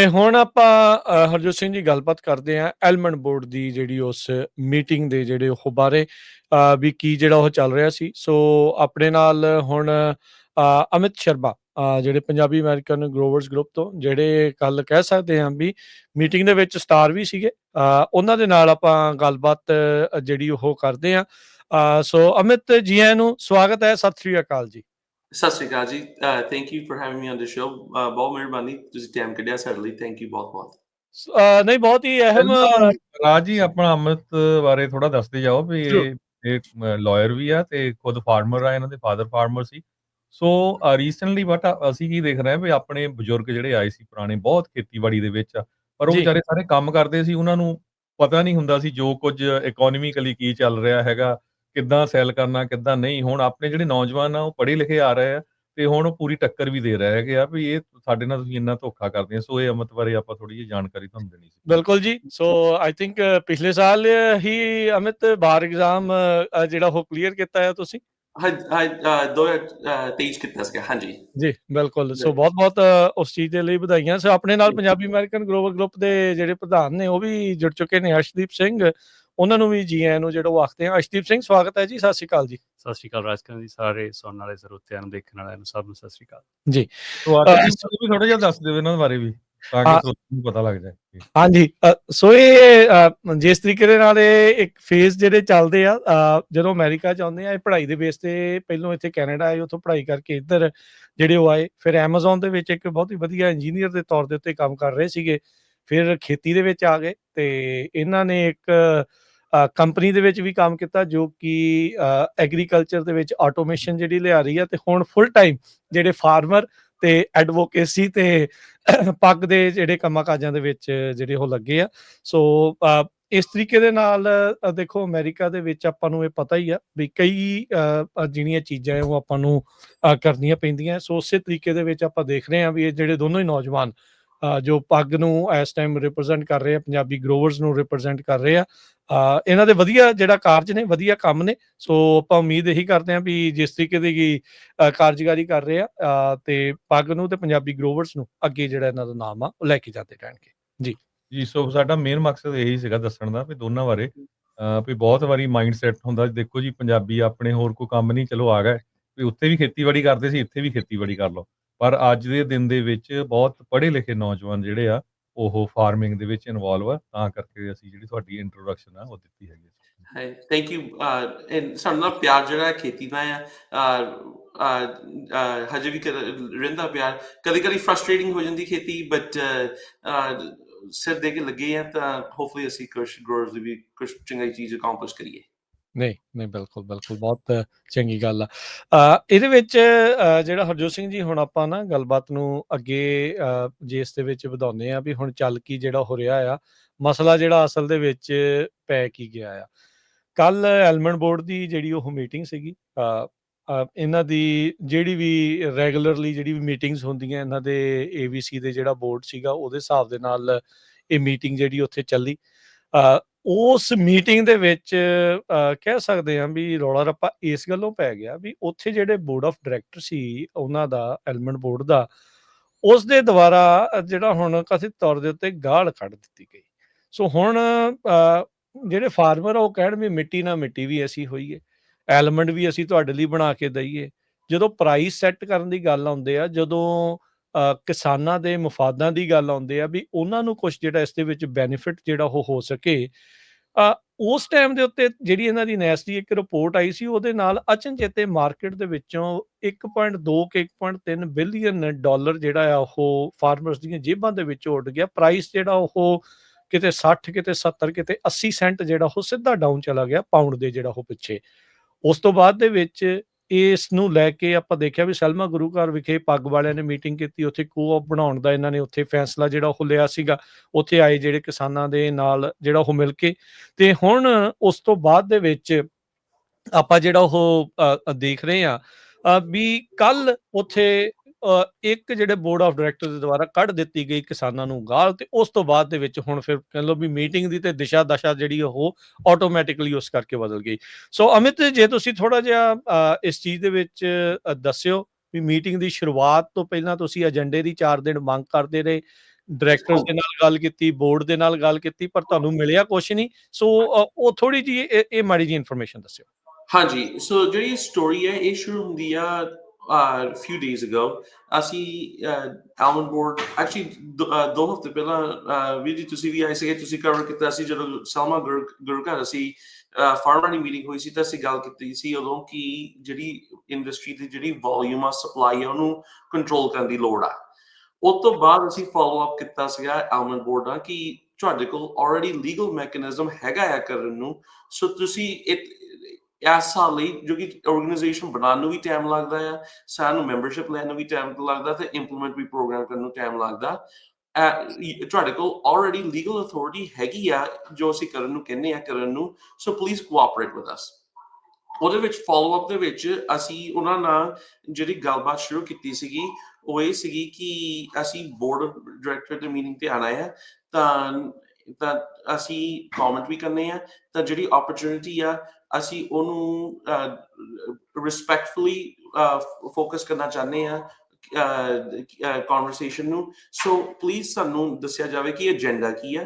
ਹੁਣ ਆਪਾਂ ਹਰਜੋਤ ਸਿੰਘ ਜੀ ਗੱਲਬਾਤ ਕਰਦੇ ਹਾਂ ਐਲਮੰਡ ਬੋਰਡ ਦੀ ਜਿਹੜੀ ਉਸ ਮੀਟਿੰਗ ਦੇ ਜਿਹੜੇ ਉਹ ਬਾਰੇ ਵੀ ਕੀ ਜਿਹੜਾ ਉਹ ਚੱਲ ਰਿਹਾ ਸੀ। ਸੋ ਆਪਣੇ ਨਾਲ ਹੁਣ ਅਮਿਤ ਸ਼ਰਮਾ ਜਿਹੜੇ ਪੰਜਾਬੀ ਅਮਰੀਕਨ ਗਰੋਵਰਸ ਗਰੁੱਪ ਤੋਂ ਜਿਹੜੇ ਕੱਲ ਕਹਿ ਸਕਦੇ ਹਾਂ ਵੀ ਮੀਟਿੰਗ ਦੇ ਵਿੱਚ ਸਟਾਰ ਵੀ ਸੀਗੇ, ਉਹਨਾਂ ਦੇ ਨਾਲ ਆਪਾਂ ਗੱਲਬਾਤ ਜਿਹੜੀ ਉਹ ਕਰਦੇ ਹਾਂ। ਸੋ ਅਮਿਤ ਜੀ, ਆਇਆਂ ਨੂੰ ਸਵਾਗਤ ਹੈ, ਸਤਿ ਸ੍ਰੀ ਅਕਾਲ ਜੀ। ਸਤਿ ਸ਼੍ਰੀ ਅਕਾਲ ਜੀ। Thank you for having me on the show. ਬਹੁਤ ਮਿਹਰਬਾਨੀ, ਤੁਸੀਂ ਟਾਈਮ ਕੱਢਿਆ ਸਾਡੇ ਲਈ। ਥੈਂਕ ਯੂ ਬਹੁਤ-ਬਹੁਤ। ਨਹੀਂ, ਬਹੁਤ ਹੀ ਅਹਿਮ ਰਾਜ ਜੀ, ਆਪਣਾ ਅੰਮ੍ਰਿਤ ਬਾਰੇ ਥੋੜਾ ਦੱਸਦੇ ਜਾਓ ਵੀ ਜ਼ਰੂਰ। ਇਹ ਲਾਇਰ ਵੀ ਆ ਤੇ ਖੁਦ ਫਾਰਮਰ ਆ, ਇਹਨਾਂ ਦੇ father farmer C. So recently but ਅਸੀਂ ਕੀ ਦੇਖ ਰਹੇ ਹਾਂ ਵੀ ਆਪਣੇ ਬਜ਼ੁਰਗ ਜਿਹੜੇ ਆਏ ਸੀ ਪੁਰਾਣੇ, ਬਹੁਤ ਖੇਤੀਬਾੜੀ ਦੇ ਵਿੱਚ ਆ, ਪਰ ਉਹ ਜੀ। ਵਿਚਾਰੇ ਸਾਰੇ ਕੰਮ ਕਰਦੇ ਸੀ, ਉਹਨਾਂ ਨੂੰ ਪਤਾ ਨਹੀਂ ਹੁੰਦਾ ਸੀ ਜੋ ਕੁਝ ਇਕੋਨੋਮਿਕਲੀ ਕੀ ਚੱਲ ਰਿਹਾ ਹੈਗਾ, ਕਿੱਦਾਂ ਸੈਲ ਕਰਨਾ ਕਿੱਦਾਂ ਨਹੀਂ। ਹੁਣ ਆਪਣੇ ਜਿਹੜੇ ਨੌਜਵਾਨ ਆ ਉਹ ਪੜ੍ਹੇ ਲਿਖੇ ਆ ਰਹੇ ਆ ਤੇ ਹੁਣ ਉਹ ਪੂਰੀ ਟੱਕਰ ਵੀ ਦੇ ਰਹੇ ਹੈਗੇ ਆ ਵੀ ਇਹ ਸਾਡੇ ਨਾਲ ਤੁਸੀਂ ਇੰਨਾ ਧੋਖਾ ਕਰਦੇ ਆ। ਸੋ ਇਹ ਅਮਿਤ ਬਾਰੇ ਆਪਾਂ ਥੋੜੀ ਜਿਹੀ ਜਾਣਕਾਰੀ ਤੁਹਾਨੂੰ ਦੇਣੀ ਸੀ। ਬਿਲਕੁਲ ਜੀ। ਸੋ ਆਈ ਥਿੰਕ ਪਿਛਲੇ ਸਾਲ ਹੀ ਅਮਿਤ ਬਾਰ ਐਗਜ਼ਾਮ ਜਿਹੜਾ ਉਹ ਕਲੀਅਰ ਕੀਤਾ ਹੈ ਤੁਸੀਂ। ਹਾਂ 2023 ਕੀਤਾ ਸੀਗਾ। ਹਾਂਜੀ ਜੀ ਬਿਲਕੁਲ। ਸੋ ਬਹੁਤ-ਬਹੁਤ ਉਸ ਚੀਜ਼ ਦੇ ਲਈ ਵਧਾਈਆਂ। ਸੋ ਆਪਣੇ ਨਾਲ ਪੰਜਾਬੀ ਅਮਰੀਕਨ ਗਰੋਵਰ ਗਰੁੱਪ ਦੇ ਜਿਹੜੇ ਪ੍ਰਧਾਨ ਨੇ ਉਹ ਵੀ ਜੁੜ ਚੁੱਕੇ ਨੇ, ਅਰਸ਼ਦੀਪ ਸਿੰਘ, ਉਹਨਾਂ ਨੂੰ ਵੀ ਜੀ ਆਇਆਂ ਨੂੰ ਜਿਹੜਾ ਉਹ ਆਖਦੇ ਆ। ਅਰਸ਼ਦੀਪ ਸਿੰਘ, ਸਵਾਗਤ ਹੈ ਜੀ। ਸਤਿ ਸ਼੍ਰੀ ਅਕਾਲ ਜੀ। ਸਤਿ ਸ਼੍ਰੀ ਅਕਾਲ ਰਾਜਕਰਨ ਜੀ, ਸਾਰੇ ਸੁਣਨ ਵਾਲੇ ਸਰੋਤਿਆਂ ਨੂੰ, ਦੇਖਣ ਵਾਲਿਆਂ ਨੂੰ, ਸਭ ਨੂੰ ਸਤਿ ਸ਼੍ਰੀ ਅਕਾਲ ਜੀ। ਵੀ ਥੋੜਾ ਜਿਹਾ ਦੱਸ ਦਿਓ ਇਹਨਾਂ ਬਾਰੇ ਵੀ, ਤਾਂ ਕਿ ਸਰੋਤਿਆਂ ਨੂੰ ਪਤਾ ਲੱਗ ਜਾਏ। ਹਾਂਜੀ। ਸੋ ਇਹ ਜਿਸ ਤਰੀਕੇ ਦੇ ਨਾਲ ਇਹ ਇੱਕ ਫੇਜ਼ ਜਿਹੜੇ ਚੱਲਦੇ ਆ, ਜਦੋਂ ਅਮਰੀਕਾ 'ਚ ਆਉਂਦੇ ਆ, ਇਹ ਪੜ੍ਹਾਈ ਦੇ ਬੇਸ ਤੇ ਪਹਿਲੋਂ ਇੱਥੇ ਕੈਨੇਡਾ ਆਏ, ਉੱਥੋਂ ਪੜ੍ਹਾਈ ਕਰਕੇ ਇੱਧਰ ਜਿਹੜੇ ਉਹ ਆਏ, ਫਿਰ ਐਮਾਜ਼ੋਨ ਦੇ ਵਿੱਚ ਇੱਕ ਬਹੁਤ ਹੀ ਵਧੀਆ ਇੰਜੀਨੀਅਰ ਦੇ ਤੌਰ ਦੇ ਉੱਤੇ ਕੰਮ ਕਰ ਰਹੇ ਸੀਗੇ, ਫਿਰ ਖੇਤੀ ਦੇ ਵਿੱਚ ਆ ਗਏ ਤੇ ਇਹਨਾਂ ਨੇ ਇੱਕ ਕੰਪਨੀ ਦੇ ਵਿੱਚ ਵੀ ਕੰਮ ਕੀਤਾ ਜੋ ਕਿ ਐਗਰੀਕਲਚਰ ਦੇ ਵਿੱਚ ਆਟੋਮੇਸ਼ਨ ਜਿਹੜੀ ਲਿਆ ਰਹੀ ਆ, ਤੇ ਹੁਣ ਫੁੱਲ ਟਾਈਮ ਜਿਹੜੇ ਫਾਰਮਰ ਤੇ ਐਡਵੋਕੇਸੀ ਤੇ ਪੱਗ ਦੇ ਜਿਹੜੇ ਕੰਮਾਂ ਕਾਜਾਂ ਦੇ ਵਿੱਚ ਜਿਹੜੇ ਉਹ ਲੱਗੇ ਆ। ਸੋ ਇਸ ਤਰੀਕੇ ਦੇ ਨਾਲ ਦੇਖੋ, ਅਮਰੀਕਾ ਦੇ ਵਿੱਚ ਆਪਾਂ ਨੂੰ ਇਹ ਪਤਾ ਹੀ ਆ ਵੀ ਕਈ ਜਿਹੜੀਆਂ ਚੀਜ਼ਾਂ ਉਹ ਆਪਾਂ ਨੂੰ ਕਰਨੀਆਂ ਪੈਂਦੀਆਂ। ਸੋ ਉਸੇ ਤਰੀਕੇ ਦੇ ਵਿੱਚ ਆਪਾਂ ਦੇਖ ਰਹੇ ਹਾਂ ਵੀ ਇਹ ਜਿਹੜੇ ਦੋਨੋਂ ਹੀ ਨੌਜਵਾਨ ਜੋ ਪੱਗ ਨੂੰ ਇਸ ਟਾਈਮ ਰਿਪਰੈਜ਼ੈਂਟ ਕਰ ਰਹੇ ਆ, ਪੰਜਾਬੀ ਗਰੋਵਰਸ ਨੂੰ ਰਿਪਰੈਜ਼ੈਂਟ ਕਰ ਰਹੇ ਆ, ਇਹਨਾਂ ਦੇ ਵਧੀਆ ਜਿਹੜਾ ਕਾਰਜ ਨੇ, ਵਧੀਆ ਕੰਮ ਨੇ। ਸੋ ਆਪਾਂ ਉਮੀਦ ਇਹੀ ਕਰਦੇ ਹਾਂ ਵੀ ਜਿਸ ਤਰੀਕੇ ਦੀ ਕਾਰਜਕਾਰੀ ਕਰ ਰਹੇ ਆ ਤੇ ਪੱਗ ਨੂੰ ਤੇ ਪੰਜਾਬੀ ਗਰੋਵਰਸ ਨੂੰ ਅੱਗੇ ਜਿਹੜਾ ਇਹਨਾਂ ਦਾ ਨਾਮ ਆ ਉਹ ਲੈ ਕੇ ਜਾਂਦੇ ਰਹਿਣਗੇ। ਜੀ ਜੀ। ਸੋ ਸਾਡਾ ਮੇਨ ਮਕਸਦ ਇਹੀ ਸੀਗਾ ਦੱਸਣ ਦਾ ਵੀ ਦੋਨਾਂ ਬਾਰੇ ਵੀ ਬਹੁਤ ਵਾਰੀ ਮਾਈਂਡ ਸੈਟ ਹੁੰਦਾ, ਦੇਖੋ ਜੀ ਪੰਜਾਬੀ ਆਪਣੇ ਹੋਰ ਕੋਈ ਕੰਮ ਨਹੀਂ, ਚਲੋ ਆ ਗਏ ਵੀ ਉੱਥੇ ਵੀ ਖੇਤੀਬਾੜੀ ਕਰਦੇ ਸੀ, ਇੱਥੇ ਵੀ ਖੇਤੀਬਾੜੀ ਕਰ ਲਓ, ਪਰ ਅੱਜ ਦੇ ਦਿਨ ਦੇ ਵਿੱਚ ਬਹੁਤ ਪੜ੍ਹੇ ਲਿਖੇ ਨੌਜਵਾਨ ਜਿਹੜੇ ਆ ਉਹ ਫਾਰਮਿੰਗ ਦੇ ਵਿੱਚ ਇਨਵੋਲਵ ਆ, ਤਾਂ ਕਰਕੇ ਅਸੀਂ ਜਿਹੜੀ ਤੁਹਾਡੀ ਇੰਟਰੋਡਕਸ਼ਨ ਆ ਉਹ ਦਿੱਤੀ ਹੈਗੀ। Thank you. ਸਾਨੂੰ ਨਾਲ ਪਿਆਰ ਜਿਹੜਾ ਖੇਤੀ ਦਾ ਹਜੇ ਵੀ ਰਹਿੰਦਾ ਪਿਆਰ। ਕਦੀ ਫਰਸਟ੍ਰੇਟਿੰਗ ਹੋ ਜਾਂਦੀ ਖੇਤੀ, ਬਟ ਸਿਰ ਦੇ ਕੇ ਲੱਗੇ ਆ ਤਾਂ ਹੋਪਫੁਲੀ ਅਸੀਂ ਕੁਛ ਗਰੋਵਰਸ ਦੀ ਵੀ ਕੁਛ ਚੰਗੀ ਚੀਜ਼ ਅਕਾਂਪਲਿਸ਼ ਕਰੀਏ। ਨਹੀਂ, ਬਿਲਕੁਲ ਬਹੁਤ ਚੰਗੀ ਗੱਲ ਆ। ਇਹਦੇ ਵਿੱਚ ਜਿਹੜਾ ਹਰਜੋਤ ਸਿੰਘ ਜੀ, ਹੁਣ ਆਪਾਂ ਨਾ ਗੱਲਬਾਤ ਨੂੰ ਅੱਗੇ ਜਿਸ ਦੇ ਵਿੱਚ ਵਧਾਉਂਦੇ ਆ ਵੀ ਹੁਣ ਚੱਲ ਕੀ ਜਿਹੜਾ ਹੋ ਰਿਹਾ ਆ, ਮਸਲਾ ਜਿਹੜਾ ਅਸਲ ਦੇ ਵਿੱਚ ਪੈ ਕੀ ਗਿਆ ਆ। ਕੱਲ ਐਲਮੰਡ ਬੋਰਡ ਦੀ ਜਿਹੜੀ ਉਹ ਮੀਟਿੰਗ ਸੀਗੀ, ਇਹਨਾਂ ਦੀ ਜਿਹੜੀ ਵੀ ਰੈਗੂਲਰਲੀ ਜਿਹੜੀ ਵੀ ਮੀਟਿੰਗਸ ਹੁੰਦੀਆਂ ਇਹਨਾਂ ਦੇ ABC ਦੇ ਜਿਹੜਾ ਬੋਰਡ ਸੀਗਾ, ਉਹਦੇ ਹਿਸਾਬ ਦੇ ਨਾਲ ਇਹ ਮੀਟਿੰਗ ਜਿਹੜੀ ਉੱਥੇ ਚੱਲੀ। ਉਸ ਮੀਟਿੰਗ ਦੇ ਵਿੱਚ ਕਹਿ ਸਕਦੇ ਹਾਂ ਵੀ ਰੌਲਾ ਰੱਪਾ ਇਸ ਗੱਲੋਂ ਪੈ ਗਿਆ ਵੀ ਉੱਥੇ ਜਿਹੜੇ ਬੋਰਡ ਆਫ ਡਾਇਰੈਕਟਰ ਸੀ ਉਹਨਾਂ ਦਾ, ਐਲਮੰਡ ਬੋਰਡ ਦਾ, ਉਸ ਦੇ ਦੁਆਰਾ ਜਿਹੜਾ ਹੁਣ ਕਥਿਤ ਤੌਰ ਦੇ ਉੱਤੇ ਗਾਲ ਕੱਢ ਦਿੱਤੀ ਗਈ। ਸੋ ਹੁਣ ਜਿਹੜੇ ਫਾਰਮਰ ਆ ਉਹ ਕਹਿਣ ਵੀ ਮਿੱਟੀ ਨਾਲ ਮਿੱਟੀ ਵੀ ਅਸੀਂ ਹੋਈਏ, ਐਲਮੰਡ ਵੀ ਅਸੀਂ ਤੁਹਾਡੇ ਲਈ ਬਣਾ ਕੇ ਦਈਏ। ਜਦੋਂ ਪ੍ਰਾਈਸ ਸੈੱਟ ਕਰਨ ਦੀ ਗੱਲ ਆਉਂਦੇ ਆ, ਜਦੋਂ ਕਿਸਾਨਾਂ ਦੇ ਮਫਾਦਾਂ ਦੀ ਗੱਲ ਆਉਂਦੇ ਆ ਵੀ ਉਹਨਾਂ ਨੂੰ ਕੁਛ ਜਿਹੜਾ ਇਸ ਦੇ ਵਿੱਚ ਬੈਨੀਫਿਟ ਜਿਹੜਾ ਉਹ ਹੋ ਸਕੇ, ਉਸ ਟਾਈਮ ਦੇ ਉੱਤੇ ਜਿਹੜੀ ਇਹਨਾਂ ਦੀ ਨੈਸ ਦੀ ਇੱਕ ਰਿਪੋਰਟ ਆਈ ਸੀ, ਉਹਦੇ ਨਾਲ ਅਚਨਚੇਤੇ ਮਾਰਕੀਟ ਦੇ ਵਿੱਚੋਂ 1.2 ਕਿ 1.3 ਬਿਲੀਅਨ ਡਾਲਰ ਜਿਹੜਾ ਆ ਉਹ ਫਾਰਮਰਸ ਦੀਆਂ ਜੇਬਾਂ ਦੇ ਵਿੱਚ ਉੱਡ ਗਿਆ। ਪ੍ਰਾਈਸ ਜਿਹੜਾ ਉਹ ਕਿਤੇ 60, ਕਿਤੇ 70, ਕਿਤੇ 80 ਸੈਂਟ ਜਿਹੜਾ ਉਹ ਸਿੱਧਾ ਡਾਊਨ ਚਲਾ ਗਿਆ ਪਾਊਂਡ ਦੇ ਜਿਹੜਾ ਉਹ ਪਿੱਛੇ। ਉਸ ਤੋਂ ਬਾਅਦ ਦੇ ਵਿੱਚ ਇਸ ਨੂੰ ਲੈ ਕੇ ਆਪਾਂ ਦੇਖਿਆ ਵੀ ਸੈਲਮਾ ਗੁਰੂ ਘਰ ਵਿਖੇ ਪੱਗ ਵਾਲਿਆਂ ਨੇ ਮੀਟਿੰਗ ਕੀਤੀ, ਉੱਥੇ ਕੋਆਪ ਬਣਾਉਣ ਦਾ ਇਹਨਾਂ ਨੇ ਉੱਥੇ ਫੈਸਲਾ ਜਿਹੜਾ ਉਹ ਲਿਆ ਸੀਗਾ। ਉੱਥੇ ਆਏ ਜਿਹੜੇ ਕਿਸਾਨਾਂ ਦੇ ਨਾਲ ਜਿਹੜਾ ਉਹ ਮਿਲ ਕੇ, ਤੇ ਹੁਣ ਉਸ ਤੋਂ ਬਾਅਦ ਦੇ ਵਿੱਚ ਆਪਾਂ ਜਿਹੜਾ ਉਹ ਦੇਖ ਰਹੇ ਹਾਂ ਵੀ ਕੱਲ ਉੱਥੇ ਇੱਕ ਜਿਹੜੇ ਬੋਰਡ ਆਫ ਡਾਇਰੈਕਟਰ ਦੇ ਦੁਆਰਾ ਕੱਢ ਦਿੱਤੀ ਗਈ ਕਿਸਾਨਾਂ ਨੂੰ ਗਾਲ, ਤੇ ਉਸ ਤੋਂ ਬਾਅਦ ਦੇ ਵਿੱਚ ਹੁਣ ਫਿਰ ਕਹਿ ਲਓ ਵੀ ਮੀਟਿੰਗ ਦੀ ਤੇ ਦਿਸ਼ਾ ਦਸ਼ਾ ਜਿਹੜੀ ਉਹ ਆਟੋਮੈਟਿਕਲੀ ਉਸ ਕਰਕੇ ਬਦਲ ਗਈ। ਸੋ ਅਮਿਤ, ਜੇ ਤੁਸੀਂ ਥੋੜਾ ਜਿਹਾ ਇਸ ਚੀਜ਼ ਦੇ ਵਿੱਚ ਦੱਸਿਓ ਵੀ ਮੀਟਿੰਗ ਦੀ ਸ਼ੁਰੂਆਤ ਤੋਂ ਪਹਿਲਾਂ ਤੁਸੀਂ ਏਜੰਡੇ ਦੀ 4 ਦਿਨ ਮੰਗ ਕਰਦੇ ਰਹੇ, ਡਾਇਰੈਕਟਰਸ ਦੇ ਨਾਲ ਗੱਲ ਕੀਤੀ, ਬੋਰਡ ਦੇ ਨਾਲ ਗੱਲ ਕੀਤੀ, ਪਰ ਤੁਹਾਨੂੰ ਮਿਲਿਆ ਕੁਛ ਨਹੀਂ। ਸੋ ਉਹ ਥੋੜ੍ਹੀ ਜਿਹੀ ਇਹ ਮਾੜੀ ਜਿਹੀ ਇਨਫੋਰਮੇਸ਼ਨ ਦੱਸਿਓ। ਹਾਂਜੀ, ਸੋ ਜਿਹੜੀ ਸਟੋਰੀ ਹੈ ਇਹ ਸ਼ੁਰੂ ਹੁੰਦੀ ਆ few days ago। ਅਸੀਂ ਆਲਮੰਡ ਬੋਰਡ ਐਕਚੁਅਲੀ 2 ਹਫ਼ਤੇ ਪਹਿਲਾਂ ਵੀਰ ਜੀ ਤੁਸੀਂ ਵੀ ਆਏ ਸੀਗੇ, ਤੁਸੀਂ ਕਵਰ ਕੀਤਾ ਸੀ ਜਦੋਂ ਸਲਮਾ ਗੁਰੂ ਘਰ ਅਸੀਂ ਫਾਰਮਰ ਦੀ ਮੀਟਿੰਗ ਹੋਈ ਸੀ ਤਾਂ ਅਸੀਂ ਗੱਲ ਕੀਤੀ ਸੀ ਉਦੋਂ ਕਿ ਜਿਹੜੀ ਇੰਡਸਟਰੀ ਦੀ ਜਿਹੜੀ ਵੋਲਿਊਮ ਆ ਸਪਲਾਈ ਆ ਉਹਨੂੰ ਕੰਟਰੋਲ ਕਰਨ ਦੀ ਲੋੜ ਆ। ਉਸ ਤੋਂ ਬਾਅਦ ਅਸੀਂ ਫੋਲੋ ਅਪ ਕੀਤਾ ਸੀਗਾ ਆਲਮੰਡ ਬੋਰਡ ਨਾਲ ਕਿ ਤੁਹਾਡੇ ਕੋਲ ਆਲਰੇਡੀ ਲੀਗਲ ਮੈਕੈਨਿਜ਼ਮ ਹੈਗਾ ਆ ਕਰਨ ਨੂੰ, ਸੋ ਤੁਸੀਂ ਇਸ ਸਾਲ ਲਈ ਜੋ ਕਿ ਆਰਗੇਨਾਈਜੇਸ਼ਨ ਬਣਾਉਣ ਨੂੰ ਵੀ ਟਾਈਮ ਲੱਗਦਾ ਆ, ਸਾਨੂੰ ਮੈਂਬਰਸ਼ਿਪ ਲੈਣ ਨੂੰ ਵੀ ਟਾਈਮ ਲੱਗਦਾ ਤੇ ਇੰਪਲੀਮੈਂਟ ਵੀ ਪ੍ਰੋਗਰਾਮ ਕਰਨ ਨੂੰ ਟਾਈਮ ਲੱਗਦਾ। ਤੁਹਾਡੇ ਕੋਲ ਆਲਰੇਡੀ ਲੀਗਲ ਅਥਾਰਟੀ ਹੈਗੀ ਆ ਜੋ ਅਸੀਂ ਕਰਨ ਨੂੰ ਕਹਿੰਦੇ ਆ ਕਰਨ ਨੂੰ, so please cooperate with us. ਉਹਦੇ ਵਿੱਚ ਫੋਲੋ ਅਪ ਦੇ ਵਿੱਚ ਅਸੀਂ ਉਹਨਾਂ ਨਾਲ ਜਿਹੜੀ ਗੱਲਬਾਤ ਸ਼ੁਰੂ ਕੀਤੀ ਸੀਗੀ ਉਹ ਇਹ ਸੀਗੀ ਕਿ ਅਸੀਂ ਬੋਰਡ ਡਾਇਰੈਕਟਰ ਦੀ ਮੀਟਿੰਗ ਤੇ ਆਉਣਾ ਆ ਤਾਂ ਅਸੀਂ ਕਮੈਂਟ ਵੀ ਕਰਨੇ ਆ, ਤਾਂ ਜਿਹੜੀ ਓਪਰਚੁਨਿਟੀ ਆ ਅਸੀਂ ਉਹਨੂੰ ਰਿਸਪੈਕਟਫੁਲੀ ਫੋਕਸ ਕਰਨਾ ਚਾਹੁੰਦੇ ਆ ਕਨਵਰਸੇਸ਼ਨ ਨੂੰ। ਸੋ ਪਲੀਜ਼ ਸਾਨੂੰ ਦੱਸਿਆ ਜਾਵੇ ਕਿ ਏਜੰਡਾ ਕੀ ਹੈ,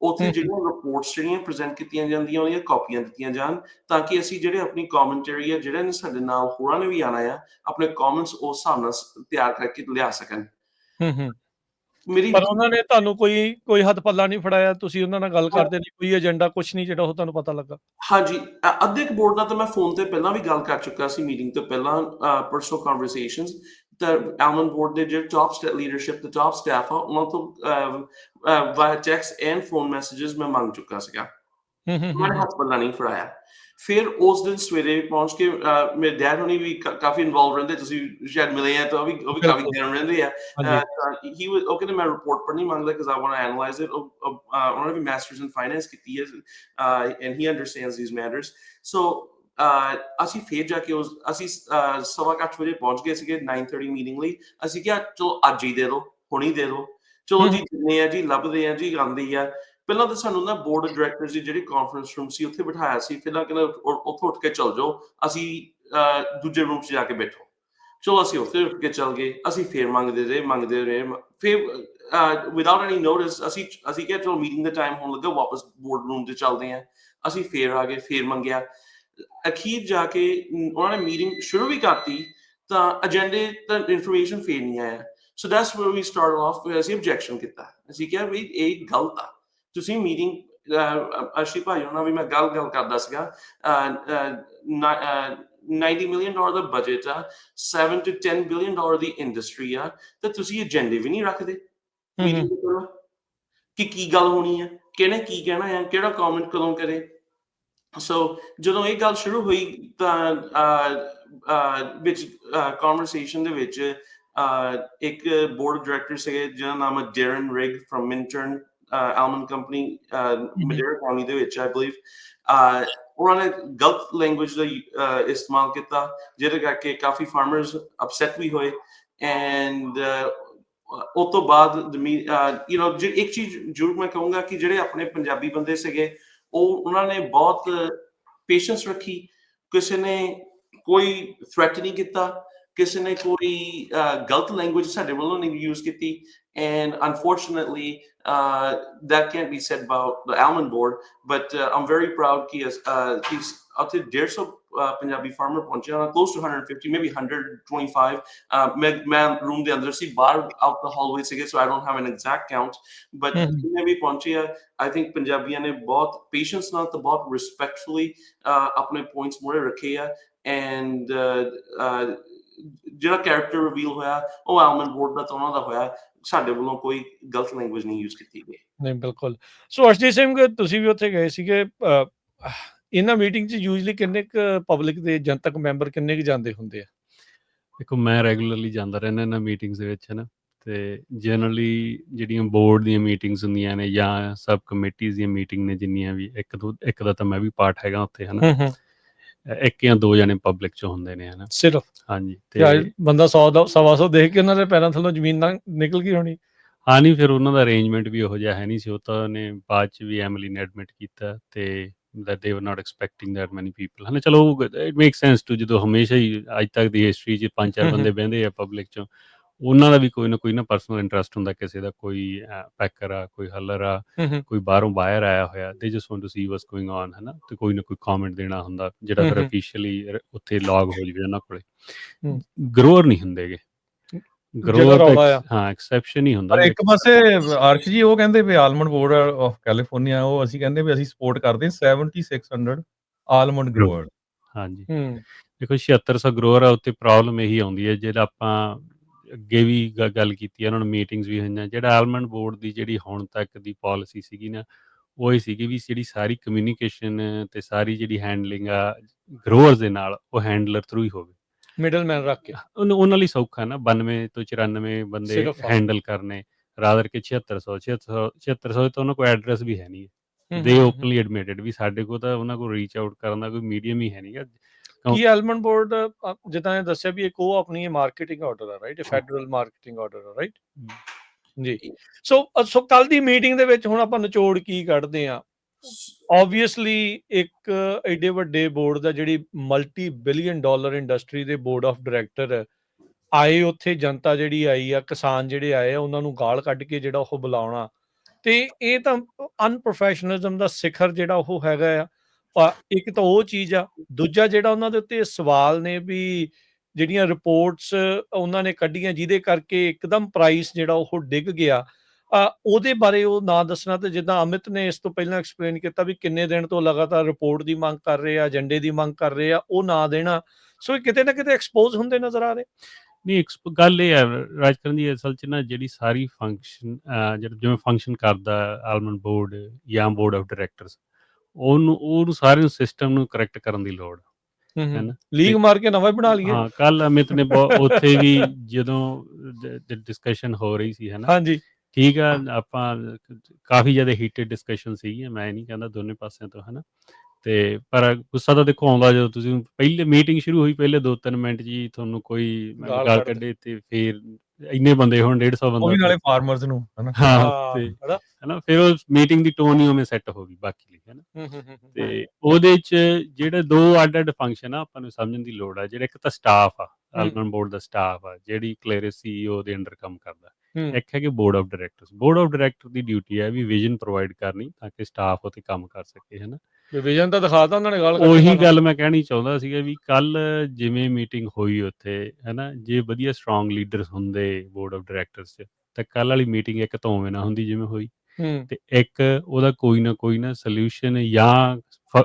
ਉੱਥੇ ਜਿਹੜੀਆਂ ਰਿਪੋਰਟਸ ਜਿਹੜੀਆਂ ਪ੍ਰੈਜ਼ੈਂਟ ਕੀਤੀਆਂ ਜਾਂਦੀਆਂ ਉਹਦੀਆਂ ਕਾਪੀਆਂ ਦਿੱਤੀਆਂ ਜਾਣ ਤਾਂ ਕਿ ਅਸੀਂ ਜਿਹੜੇ ਆਪਣੀ ਕਮੈਂਟਰੀ ਆ ਜਿਹੜੇ ਨੇ ਸਾਡੇ ਨਾਲ ਹੋਰਾਂ ਨੇ ਵੀ ਆਉਣਾ ਆ ਆਪਣੇ ਕਮੈਂਟਸ ਉਸ ਹਿਸਾਬ ਨਾਲ ਤਿਆਰ ਕਰਕੇ ਲਿਆ ਸਕਣ। ਪਰ ਉਹਨਾਂ ਨੇ ਤੁਹਾਨੂੰ ਕੋਈ ਹੱਥ ਪੱਲਾ ਨਹੀਂ ਫੜਾਇਆ, ਤੁਸੀਂ ਉਹਨਾਂ ਨਾਲ ਗੱਲ ਕਰਦੇ ਨਹੀਂ, ਕੋਈ ਏਜੰਡਾ ਕੁਛ ਨਹੀਂ ਜਿਹੜਾ ਉਹ ਤੁਹਾਨੂੰ ਪਤਾ ਲੱਗਾ? ਹਾਂਜੀ, ਅੱਧੇ ਕੁ ਬੋਰਡ ਨਾਲ ਤਾਂ ਮੈਂ ਫੋਨ ਤੇ ਪਹਿਲਾਂ ਵੀ ਗੱਲ ਕਰ ਚੁੱਕਾ ਸੀ ਮੀਟਿੰਗ ਤੋਂ ਪਹਿਲਾਂ, ਪਰਸਨਲ ਕਨਵਰਸੇਸ਼ਨਸ। ਤਾਂ ਆਲਮੰਡ ਬੋਰਡ ਦੇ ਜਿਹੜੇ ਟਾਪ ਲੀਡਰਸ਼ਿਪ ਤੇ ਟਾਪ ਸਟਾਫ ਆ ਉਹਨਾਂ ਤੋਂ via text and phone messages ਮੈਂ ਮੰਗ ਚੁੱਕਾ ਸੀਗਾ, ਉਹਨਾਂ ਨੇ ਹੱਥ ਪੱਲਾ ਨਹੀਂ ਫੜਾਇਆ। ਫਿਰ ਉਸ ਦਿਨ ਸਵੇਰੇ ਪਹੁੰਚ ਕੇ ਮੇਰੇ ਡੈਡ ਹੋਣੀ ਵੀ ਕਾਫੀ ਇਨਵੋਲਵ ਰਹਿੰਦੇ, ਤੁਸੀਂ ਸ਼ਾਇਦ ਮਿਲੇ ਆ ਤਾਂ ਉਹ ਵੀ ਕਾਫੀ ਗਰਮ ਰਹਿੰਦੇ ਆ। ਉਹ ਕਹਿੰਦੇ ਮੈਂ ਰਿਪੋਰਟ ਪੜ੍ਹਨੀ ਮੰਗਦਾ because I want to analyze it। ਉਹਨਾਂ ਨੇ ਵੀ ਮਾਸਟਰਸ ਇਨ ਫਾਈਨੈਂਸ ਕੀਤੀ ਹੈ and he understands these matters। so ਅਸੀਂ ਫੇਰ ਜਾ ਕੇ ਅਸੀਂ 8:15 ਵਜੇ ਪਹੁੰਚ ਗਏ ਸੀਗੇ 9:30 ਮੀਟਿੰਗ ਲਈ। ਅਸੀਂ ਕਿਹਾ ਚਲੋ ਅੱਜ ਹੀ ਦੇ ਦਿਓ, ਹੁਣੀ ਦੇ ਦਿਓ, ਚਲੋ ਜੀ ਜਿੰਨੇ ਆ ਜੀ ਲੱਭਦੇ ਆ ਜੀ ਆਉਂਦੀ ਆ। ਪਹਿਲਾਂ ਤਾਂ ਸਾਨੂੰ ਨਾ ਬੋਰਡ ਆਫ ਡਾਇਰੈਕਟਰਸ ਦੀ ਜਿਹੜੀ ਕਾਨਫਰੰਸ ਰੂਮ ਸੀ ਉੱਥੇ ਬਿਠਾਇਆ ਸੀ, ਪਹਿਲਾਂ ਕਹਿੰਦਾ ਉੱਥੋਂ ਉੱਠ ਕੇ ਚੱਲ ਜਾਓ, ਅਸੀਂ ਦੂਜੇ ਰੂਮ 'ਚ ਜਾ ਕੇ ਬੈਠੋ। ਚਲੋ ਅਸੀਂ ਉੱਥੇ ਉੱਠ ਕੇ ਚੱਲ ਗਏ, ਅਸੀਂ ਫੇਰ ਮੰਗਦੇ ਰਹੇ ਫਿਰ ਵਿਦਆਊਟ ਐਨੀ ਨੋਟਿਸ ਅਸੀਂ ਕਿਹਾ ਚਲੋ ਮੀਟਿੰਗ ਦਾ ਟਾਈਮ ਹੋਣ ਲੱਗਾ, ਵਾਪਸ ਬੋਰਡ ਰੂਮ 'ਤੇ ਚੱਲਦੇ ਹਾਂ। ਅਸੀਂ ਫੇਰ ਆ ਗਏ, ਫੇਰ ਮੰਗਿਆ, ਅਖੀਰ ਜਾ ਕੇ ਉਹਨਾਂ ਨੇ ਮੀਟਿੰਗ ਸ਼ੁਰੂ ਵੀ ਕਰਤੀ ਤਾਂ ਏਜੰਡੇ ਤਾਂ ਇਨਫੋਰਮੇਸ਼ਨ ਫੇਰ ਨਹੀਂ ਆਇਆ। So that's where we start off. ਅਸੀਂ ਆਬਜੈਕਸ਼ਨ ਕੀਤਾ, ਅਸੀਂ ਕਿਹਾ ਵੀ ਇਹ ਗਲਤ ਆ, ਤੁਸੀਂ ਮੀਟਿੰਗ ਅਰਸ਼ੀ ਭਾਈ ਉਹਨਾਂ ਵੀ ਮੈਂ ਗੱਲ ਕਰਦਾ ਸੀਗਾ, $90 million ਦਾ ਬਜਟ ਆ, $7 to $10 billion ਦੀ ਇੰਡਸਟਰੀ ਆ, ਤਾਂ ਤੁਸੀਂ ਏਜੰਡੇ ਵੀ ਨਹੀਂ ਰੱਖਦੇ ਮੀਟਿੰਗ ਕਿ ਕੀ ਗੱਲ ਹੋਣੀ ਆ, ਕਿਹਨੇ ਕੀ ਕਹਿਣਾ ਆ, ਕਿਹੜਾ ਕਮੈਂਟ ਕਦੋਂ ਕਰੇ। ਸੋ ਜਦੋਂ ਇਹ ਗੱਲ ਸ਼ੁਰੂ ਹੋਈ ਤਾਂ ਵਿੱਚ ਕਨਵਰਸੇਸ਼ਨ ਦੇ ਵਿੱਚ ਇੱਕ ਬੋਰਡ ਡਾਇਰੈਕਟਰ ਸੀਗੇ ਜਿਹਦਾ ਨਾਮ ਹੈ Darren Rigg firm Minturn almond company Madera County ਦੇ ਵਿੱਚ, ਆਈ ਬਲੀਵ। ਉਹਨਾਂ ਨੇ ਗਲਤ ਲੈਂਗੁਏਜ ਦਾ ਇਸਤੇਮਾਲ ਕੀਤਾ ਜਿਹਦੇ ਕਰਕੇ ਕਾਫੀ ਫਾਰਮਰਸ ਅਪਸੈਟ ਵੀ ਹੋਏ। ਐਂਡ ਉਸ ਤੋਂ ਬਾਅਦ ਇੱਕ ਚੀਜ਼ ਜ਼ਰੂਰ ਮੈਂ ਕਹੂੰਗਾ ਕਿ ਜਿਹੜੇ ਆਪਣੇ ਪੰਜਾਬੀ ਬੰਦੇ ਸੀਗੇ ਉਹਨਾਂ ਨੇ ਬਹੁਤ ਪੇਸ਼ੈਂਸ ਰੱਖੀ, ਕਿਸੇ ਨੇ ਕੋਈ ਥ੍ਰੈਟ ਨਹੀਂ ਕੀਤਾ, ਕਿਸੇ ਨੇ ਕੋਈ ਗਲਤ ਲੈਂਗੁਏਜ ਸਾਡੇ ਵੱਲੋਂ ਨਹੀਂ ਯੂਜ਼ ਕੀਤੀ। And unfortunately, that can't be said about the Almond Board, but I'm very proud ਕਿ he's up to 150 Punjabi farmer ਪਹੁੰਚੇ ਹੋਣਾ, close to 150, maybe 125। ਮੈਂ room ਦੇ ਅੰਦਰ ਸੀ, ਬਾਹਰ out the hallway ਸੀਗੇ, so I don't have an exact count, but ਜਿੰਨੇ ਵੀ ਪਹੁੰਚੇ ਆ I think ਪੰਜਾਬੀਆਂ ਨੇ ਬਹੁਤ patience ਨਾਲ ਤੇ ਬਹੁਤ respectfully ਆਪਣੇ points ਮੂਹਰੇ ਰੱਖੇ ਆ। and ਜਿਹੜਾ ਕੈਰੈਕਟਰ ਰਿਵੀਲ ਹੋਇਆ ਉਹ ਆਲਮੰਡ ਬੋਰਡ ਦਾ ਤਾਂ ਉਹਨਾਂ ਦਾ ਹੋਇਆ, ਸਾਡੇ ਵੱਲੋਂ ਕੋਈ ਗਲਤ ਲੈਂਗੁਏਜ ਨਹੀਂ ਯੂਜ਼ ਕੀਤੀ ਗਈ। ਨਹੀਂ, ਬਿਲਕੁਲ। ਸੋ ਅਰਸ਼ਦੀਪ ਸਿੰਘ, ਤੁਸੀਂ ਵੀ ਉੱਥੇ ਗਏ ਸੀਗੇ, ਇਹਨਾਂ ਮੀਟਿੰਗ 'ਚ ਯੂਜਲੀ ਕਿੰਨੇ ਕੁ ਪਬਲਿਕ ਦੇ ਜਨਤਕ ਮੈਂਬਰ ਕਿੰਨੇ ਕੁ ਜਾਂਦੇ ਹੁੰਦੇ ਆ? ਦੇਖੋ ਮੈਂ ਰੈਗੂਲਰਲੀ ਜਾਂਦਾ ਰਹਿੰਦਾ ਇਹਨਾਂ ਮੀਟਿੰਗਸ ਦੇ ਵਿੱਚ, ਹੈ ਨਾ, ਅਤੇ ਜਨਰਲੀ ਜਿਹੜੀਆਂ ਬੋਰਡ ਦੀਆਂ ਮੀਟਿੰਗਸ ਹੁੰਦੀਆਂ ਨੇ ਜਾਂ ਸਬ ਕਮੇਟੀਜ਼ ਦੀਆਂ ਮੀਟਿੰਗ ਨੇ ਜਿੰਨੀਆਂ ਵੀ, ਇੱਕ ਦਾ ਤਾਂ ਮੈਂ ਵੀ ਪਾਰਟ ਹੈਗਾ ਉੱਥੇ, ਹੈ ਨਾ, ਇੱਕ ਜਾਂ ਦੋ ਜਣੇ ਪਬਲਿਕ 'ਚ ਹੁੰਦੇ ਨੇ, ਹੈ ਨਾ, ਸਿਰਫ। ਹਾਂਜੀ, ਅਤੇ ਬੰਦਾ 100 ਦੇਖ ਕੇ ਉਹਨਾਂ ਦੇ ਪੈਰਾਂ ਥੱਲੋਂ ਜ਼ਮੀਨ ਨਿਕਲ ਗਈ ਹੋਣੀ। ਹਾਂ, ਨਹੀਂ ਫਿਰ ਉਹਨਾਂ ਦਾ ਅਰੇਂਜਮੈਂਟ ਵੀ ਉਹੋ ਜਿਹਾ ਹੈ ਨਹੀਂ ਸੀ, ਉਹ ਤਾਂ ਉਹਨੇ ਬਾਅਦ 'ਚ ਵੀ ਐਮਿਲੀ ਨੇ ਐਡਮਿਟ ਕੀਤਾ ਅਤੇ that they were not expecting that many people, ਹੈ ਨਾ। ਚਲੋ ਇਟ ਮੇਕ ਸੈਂਸ ਟੂ, ਜਦੋਂ ਹਮੇਸ਼ਾ ਹੀ ਅੱਜ ਤੱਕ ਦੀ ਹਿਸਟਰੀ 'ਚ 5-4 ਬੰਦੇ ਬਹਿੰਦੇ ਆ ਪਬਲਿਕ 'ਚੋਂ, ਉਹਨਾਂ ਦਾ ਵੀ ਕੋਈ ਨਾ ਪਰਸਨਲ ਇੰਟਰਸਟ ਹੁੰਦਾ, ਕਿਸੇ ਦਾ ਕੋਈ ਪੈਕਰ ਆ, ਕੋਈ ਹੱਲਰ ਆ, ਕੋਈ ਬਾਹਰੋਂ ਬਾਇਰ ਆਇਆ ਹੋਇਆ, they just want to see what's going on, ਹੈ ਨਾ, ਤੇ ਕੋਈ ਨਾ ਕੋਈ ਕਮੈਂਟ ਦੇਣਾ ਹੁੰਦਾ ਜਿਹੜਾ ਫਿਰ ਅਫੀਸ਼ੀਅਲੀ ਉੱਥੇ ਲੌਗ ਹੋ ਜਾਵੇ ਉਹਨਾਂ ਕੋਲੇ। ਗਰੋਅਰ ਨਹੀਂ ਹੁੰਦੇਗੇ, ਗਰੋਅਰ ਤਾਂ ਹਾਂ ਐਕਸੈਪਸ਼ਨ ਹੀ ਹੁੰਦਾ। ਪਰ ਇੱਕ ਪਾਸੇ ਅਰਸ਼ ਜੀ ਉਹ ਕਹਿੰਦੇ ਵੀ ਆਲਮੰਡ ਬੋਰਡ ਆਫ ਕੈਲੀਫੋਰਨੀਆ, ਉਹ ਅਸੀਂ ਕਹਿੰਦੇ ਵੀ ਅਸੀਂ ਸਪੋਰਟ ਕਰਦੇ 7600 ਆਲਮੰਡ ਗਰੋਅਰ। ਹਾਂਜੀ, ਦੇਖੋ 7600 ਗਰੋਅਰ ਆ, ਉੱਤੇ ਪ੍ਰੋਬਲਮ ਇਹੀ ਆਉਂਦੀ ਹੈ, ਜਿਹੜਾ ਆਪਾਂ ਅੱਗੇ ਵੀ ਗੱਲ ਕੀਤੀ ਹੈ, ਉਹਨਾਂ ਨੂੰ ਮੀਟਿੰਗਸ ਵੀ ਹੋਈਆਂ, ਜਿਹੜਾ ਆਲਮੰਡ ਬੋਰਡ ਦੀ ਜਿਹੜੀ ਹੁਣ ਤੱਕ ਦੀ ਪਾਲਿਸੀ ਸੀਗੀ ਨਾ, ਉਹ ਇਹ ਸੀਗੀ ਵੀ ਜਿਹੜੀ ਸਾਰੀ ਕਮਿਊਨੀਕੇਸ਼ਨ ਤੇ ਸਾਰੀ ਜਿਹੜੀ ਹੈਂਡਲਿੰਗ ਆ ਗਰੋਅਰਸ ਦੇ ਨਾਲ, ਉਹ ਹੈਂਡਲਰ ਥਰੂ ਹੀ ਹੋਵੇ, ਮਿਡਲਮੈਨ ਰੱਖ ਕੇ। ਉਹਨਾਂ ਲਈ ਸੌਖਾ ਨਾ 92 ਤੋਂ 94 ਬੰਦੇ ਹੈਂਡਲ ਕਰਨੇ, ਰਾਦਰ ਕੇ 7600 ਤਾਂ ਉਹਨਾਂ ਕੋਲ ਐਡਰੈਸ ਵੀ ਹੈ ਨਹੀਂ, ਦੇ ਓਪਨਲੀ ਐਡਮਿਟਡ ਵੀ ਸਾਡੇ ਕੋਲ ਤਾਂ ਉਹਨਾਂ ਕੋਲ ਰੀਚ ਆਊਟ ਕਰਨ ਦਾ ਕੋਈ ਮੀਡੀਅਮ ਹੀ ਹੈ ਨਹੀਂ। ਕੀ ਆਲਮੰਡ ਬੋਰਡ ਜਿੱਦਾਂ ਇਹ ਦੱਸਿਆ ਵੀ ਇੱਕ ਉਹ ਆਪਣੀ ਮਾਰਕੀਟਿੰਗ ਆਰਡਰ ਆ, ਰਾਈਟ, ਫੈਡਰਲ ਮਾਰਕੀਟਿੰਗ ਆਰਡਰ ਆ, ਰਾਈਟ ਜੀ। ਸੋ ਕੱਲ ਦੀ ਮੀਟਿੰਗ ਦੇ ਵਿੱਚ ਹੁਣ ਆਪਾਂ ਨਿਚੋੜ ਕੀ ਕੱਢਦੇ ਆ? ਓਬਵੀਅਸਲੀ ਇੱਕ ਐਡੇ ਵੱਡੇ ਬੋਰਡ ਦਾ, ਜਿਹੜੀ ਮਲਟੀ ਬਿਲੀਅਨ ਡਾਲਰ ਇੰਡਸਟਰੀ ਦੇ ਬੋਰਡ ਆਫ ਡਾਇਰੈਕਟਰ ਆਏ, ਉੱਥੇ ਜਨਤਾ ਜਿਹੜੀ ਆਈ ਆ, ਕਿਸਾਨ ਜਿਹੜੇ ਆਏ ਆ, ਉਹਨਾਂ ਨੂੰ ਗਾਲ ਕੱਢ ਕੇ ਜਿਹੜਾ ਉਹ ਬੁਲਾਉਣਾ, ਤੇ ਇਹ ਤਾਂ ਅਨਪ੍ਰੋਫੈਸ਼ਨਲਿਜ਼ਮ ਦਾ ਸਿਖਰ ਜਿਹੜਾ ਉਹ ਹੈਗਾ ਆ। ਇੱਕ ਤਾਂ ਉਹ ਚੀਜ਼ ਆ, ਦੂਜਾ ਜਿਹੜਾ ਉਹਨਾਂ ਦੇ ਉੱਤੇ ਸਵਾਲ ਨੇ ਵੀ ਜਿਹੜੀਆਂ ਰਿਪੋਰਟਸ ਉਹਨਾਂ ਨੇ ਕੱਢੀਆਂ ਜਿਹਦੇ ਕਰਕੇ ਇੱਕਦਮ ਪ੍ਰਾਈਸ ਜਿਹੜਾ ਉਹ ਡਿੱਗ ਗਿਆ, ਉਹਦੇ ਬਾਰੇ ਉਹ ਨਾ ਦੱਸਣਾ। ਤੇ ਜਿੱਦਾਂ ਅਮਿਤ ਨੇ ਇਸ ਤੋਂ ਪਹਿਲਾਂ ਐਕਸਪਲੇਨ ਕੀਤਾ ਵੀ ਕਿੰਨੇ ਦਿਨ ਤੋਂ ਲਗਾਤਾਰ ਰਿਪੋਰਟ ਦੀ ਮੰਗ ਕਰ ਰਹੇ ਆ, ਏਜੰਡੇ ਦੀ ਮੰਗ ਕਰ ਰਹੇ ਆ, ਉਹ ਨਾ ਦੇਣਾ। ਸੋ ਇਹ ਕਿਤੇ ਨਾ ਕਿਤੇ ਐਕਸਪੋਜ਼ ਹੁੰਦੇ ਨਜ਼ਰ ਆ ਰਹੇ। ਨਹੀਂ, ਗੱਲ ਇਹ ਹੈ ਰਾਜਕਰਨ ਜੀ, ਅਸਲ 'ਚ ਨਾ ਜਿਹੜੀ ਸਾਰੀ ਫੰਕਸ਼ਨ ਜਿਵੇਂ ਫੰਕਸ਼ਨ ਕਰਦਾ ਆਲਮੰਡ ਬੋਰਡ ਜਾਂ ਬੋਰਡ ਆਫ ਡਾਇਰੈਕਟਰਸ, ਉਹਨੂੰ ਸਾਰੇ ਸਿਸਟਮ ਨੂੰ ਕਰੈਕਟ ਕਰਨ ਦੀ ਲੋੜ ਹੈ ਨਾ। ਲੀਗ ਮਾਰ ਕੇ ਨਵਾਂ ਬਣਾ ਲਈਏ। ਹਾਂ, ਕੱਲ ਅਮਿਤ ਨੇ ਉੱਥੇ ਵੀ ਜਦੋਂ ਡਿਸਕਸ਼ਨ ਹੋ ਰਹੀ ਸੀ, ਹੈ ਨਾ, ਹਾਂਜੀ, ਠੀਕ ਆ, ਆਪਾਂ ਕਾਫੀ ਜ਼ਿਆਦਾ ਹੀਟਡ ਡਿਸਕਸ਼ਨ ਸੀਗੀਆਂ, ਮੈਂ ਨਹੀਂ ਕਹਿੰਦਾ ਦੋਨੇ ਪਾਸਿਆਂ ਤੋਂ, ਹੈ ਨਾ, ਤੇ ਪਰ ਗੁੱਸਾ ਤਾਂ ਦੇਖੋ ਆਉਂਦਾ ਜਦੋਂ ਤੁਸੀਂ ਪਹਿਲੇ ਮੀਟਿੰਗ ਸ਼ੁਰੂ ਹੋਈ, ਪਹਿਲੇ 2-3 ਮਿੰਟ ਜੀ ਤੁਹਾਨੂੰ ਕੋਈ ਗਾਲ ਕੱਢੇ, ਤੇ ਫਿਰ ਇੰਨੇ ਬੰਦੇ ਹੁਣ 150 ਬੰਦਾ, ਉਹ ਵੀ ਨਾਲੇ ਫਾਰਮਰਸ ਨੂੰ, ਹਨਾ, ਹਾਂ, ਤੇ ਹਨਾ, ਫਿਰ ਉਹ ਮੀਟਿੰਗ ਦੀ ਟੋਨ ਹੀ ਉਵੇਂ ਸੈੱਟ ਹੋ ਗਈ ਬਾਕੀ ਲਈ, ਹੈ ਨਾ। ਤੇ ਉਹਦੇ 'ਚ ਜਿਹੜੇ ਦੋ ਅੱਡ-ਅੱਡ ਫੰਕਸ਼ਨ ਆ, ਆਪਾਂ ਨੂੰ ਸਮਝਣ ਦੀ ਲੋੜ ਆ। ਜਿਹੜਾ ਇੱਕ ਤਾਂ ਸਟਾਫ ਆ, ਆਲਮੰਡ ਬੋਰਡ ਦਾ ਸਟਾਫ ਆ, ਜਿਹੜੀ ਕਲੇਰਿਸ CEO ਦੇ ਅੰਡਰ ਕੰਮ ਕਰਦਾ। ਇੱਕ ਹੈਗੇ board of directors. Board of director the duty ਹੈ ਵੀ ਵਿਜ਼ਨ ਪ੍ਰੋਵਾਈਡ ਕਰਨੀ, ਤਾਂ ਕਿ ਸਟਾਫ ਉੱਥੇ ਕੰਮ ਕਰ ਸਕੇ, ਹੈ ਨਾ। ਵਿਜ਼ਨ ਤਾਂ ਦਿਖਾਤਾ ਉਹਨਾਂ ਨੇ, ਗੱਲ ਉਹੀ ਗੱਲ ਮੈਂ ਕਹਿਣੀ ਚਾਹੁੰਦਾ ਸੀਗਾ ਵੀ ਕੱਲ ਜਿਵੇਂ ਮੀਟਿੰਗ ਹੋਈ ਉੱਥੇ, ਹੈ ਨਾ, ਜੇ ਵਧੀਆ ਸਟਰੋਂਗ ਲੀਡਰਸ ਹੁੰਦੇ ਬੋਰਡ ਆਫ ਡਾਇਰੈਕਟਰਸ 'ਚ, ਤਾਂ ਕੱਲ ਵਾਲੀ ਮੀਟਿੰਗ ਇੱਕ ਤਾਂ ਉਵੇਂ ਨਾ ਹੁੰਦੀ ਜਿਵੇਂ ਹੋਈ, ਤੇ ਇੱਕ ਉਹਦਾ ਕੋਈ ਨਾ ਸੋਲਿਊਸ਼ਨ ਜਾਂ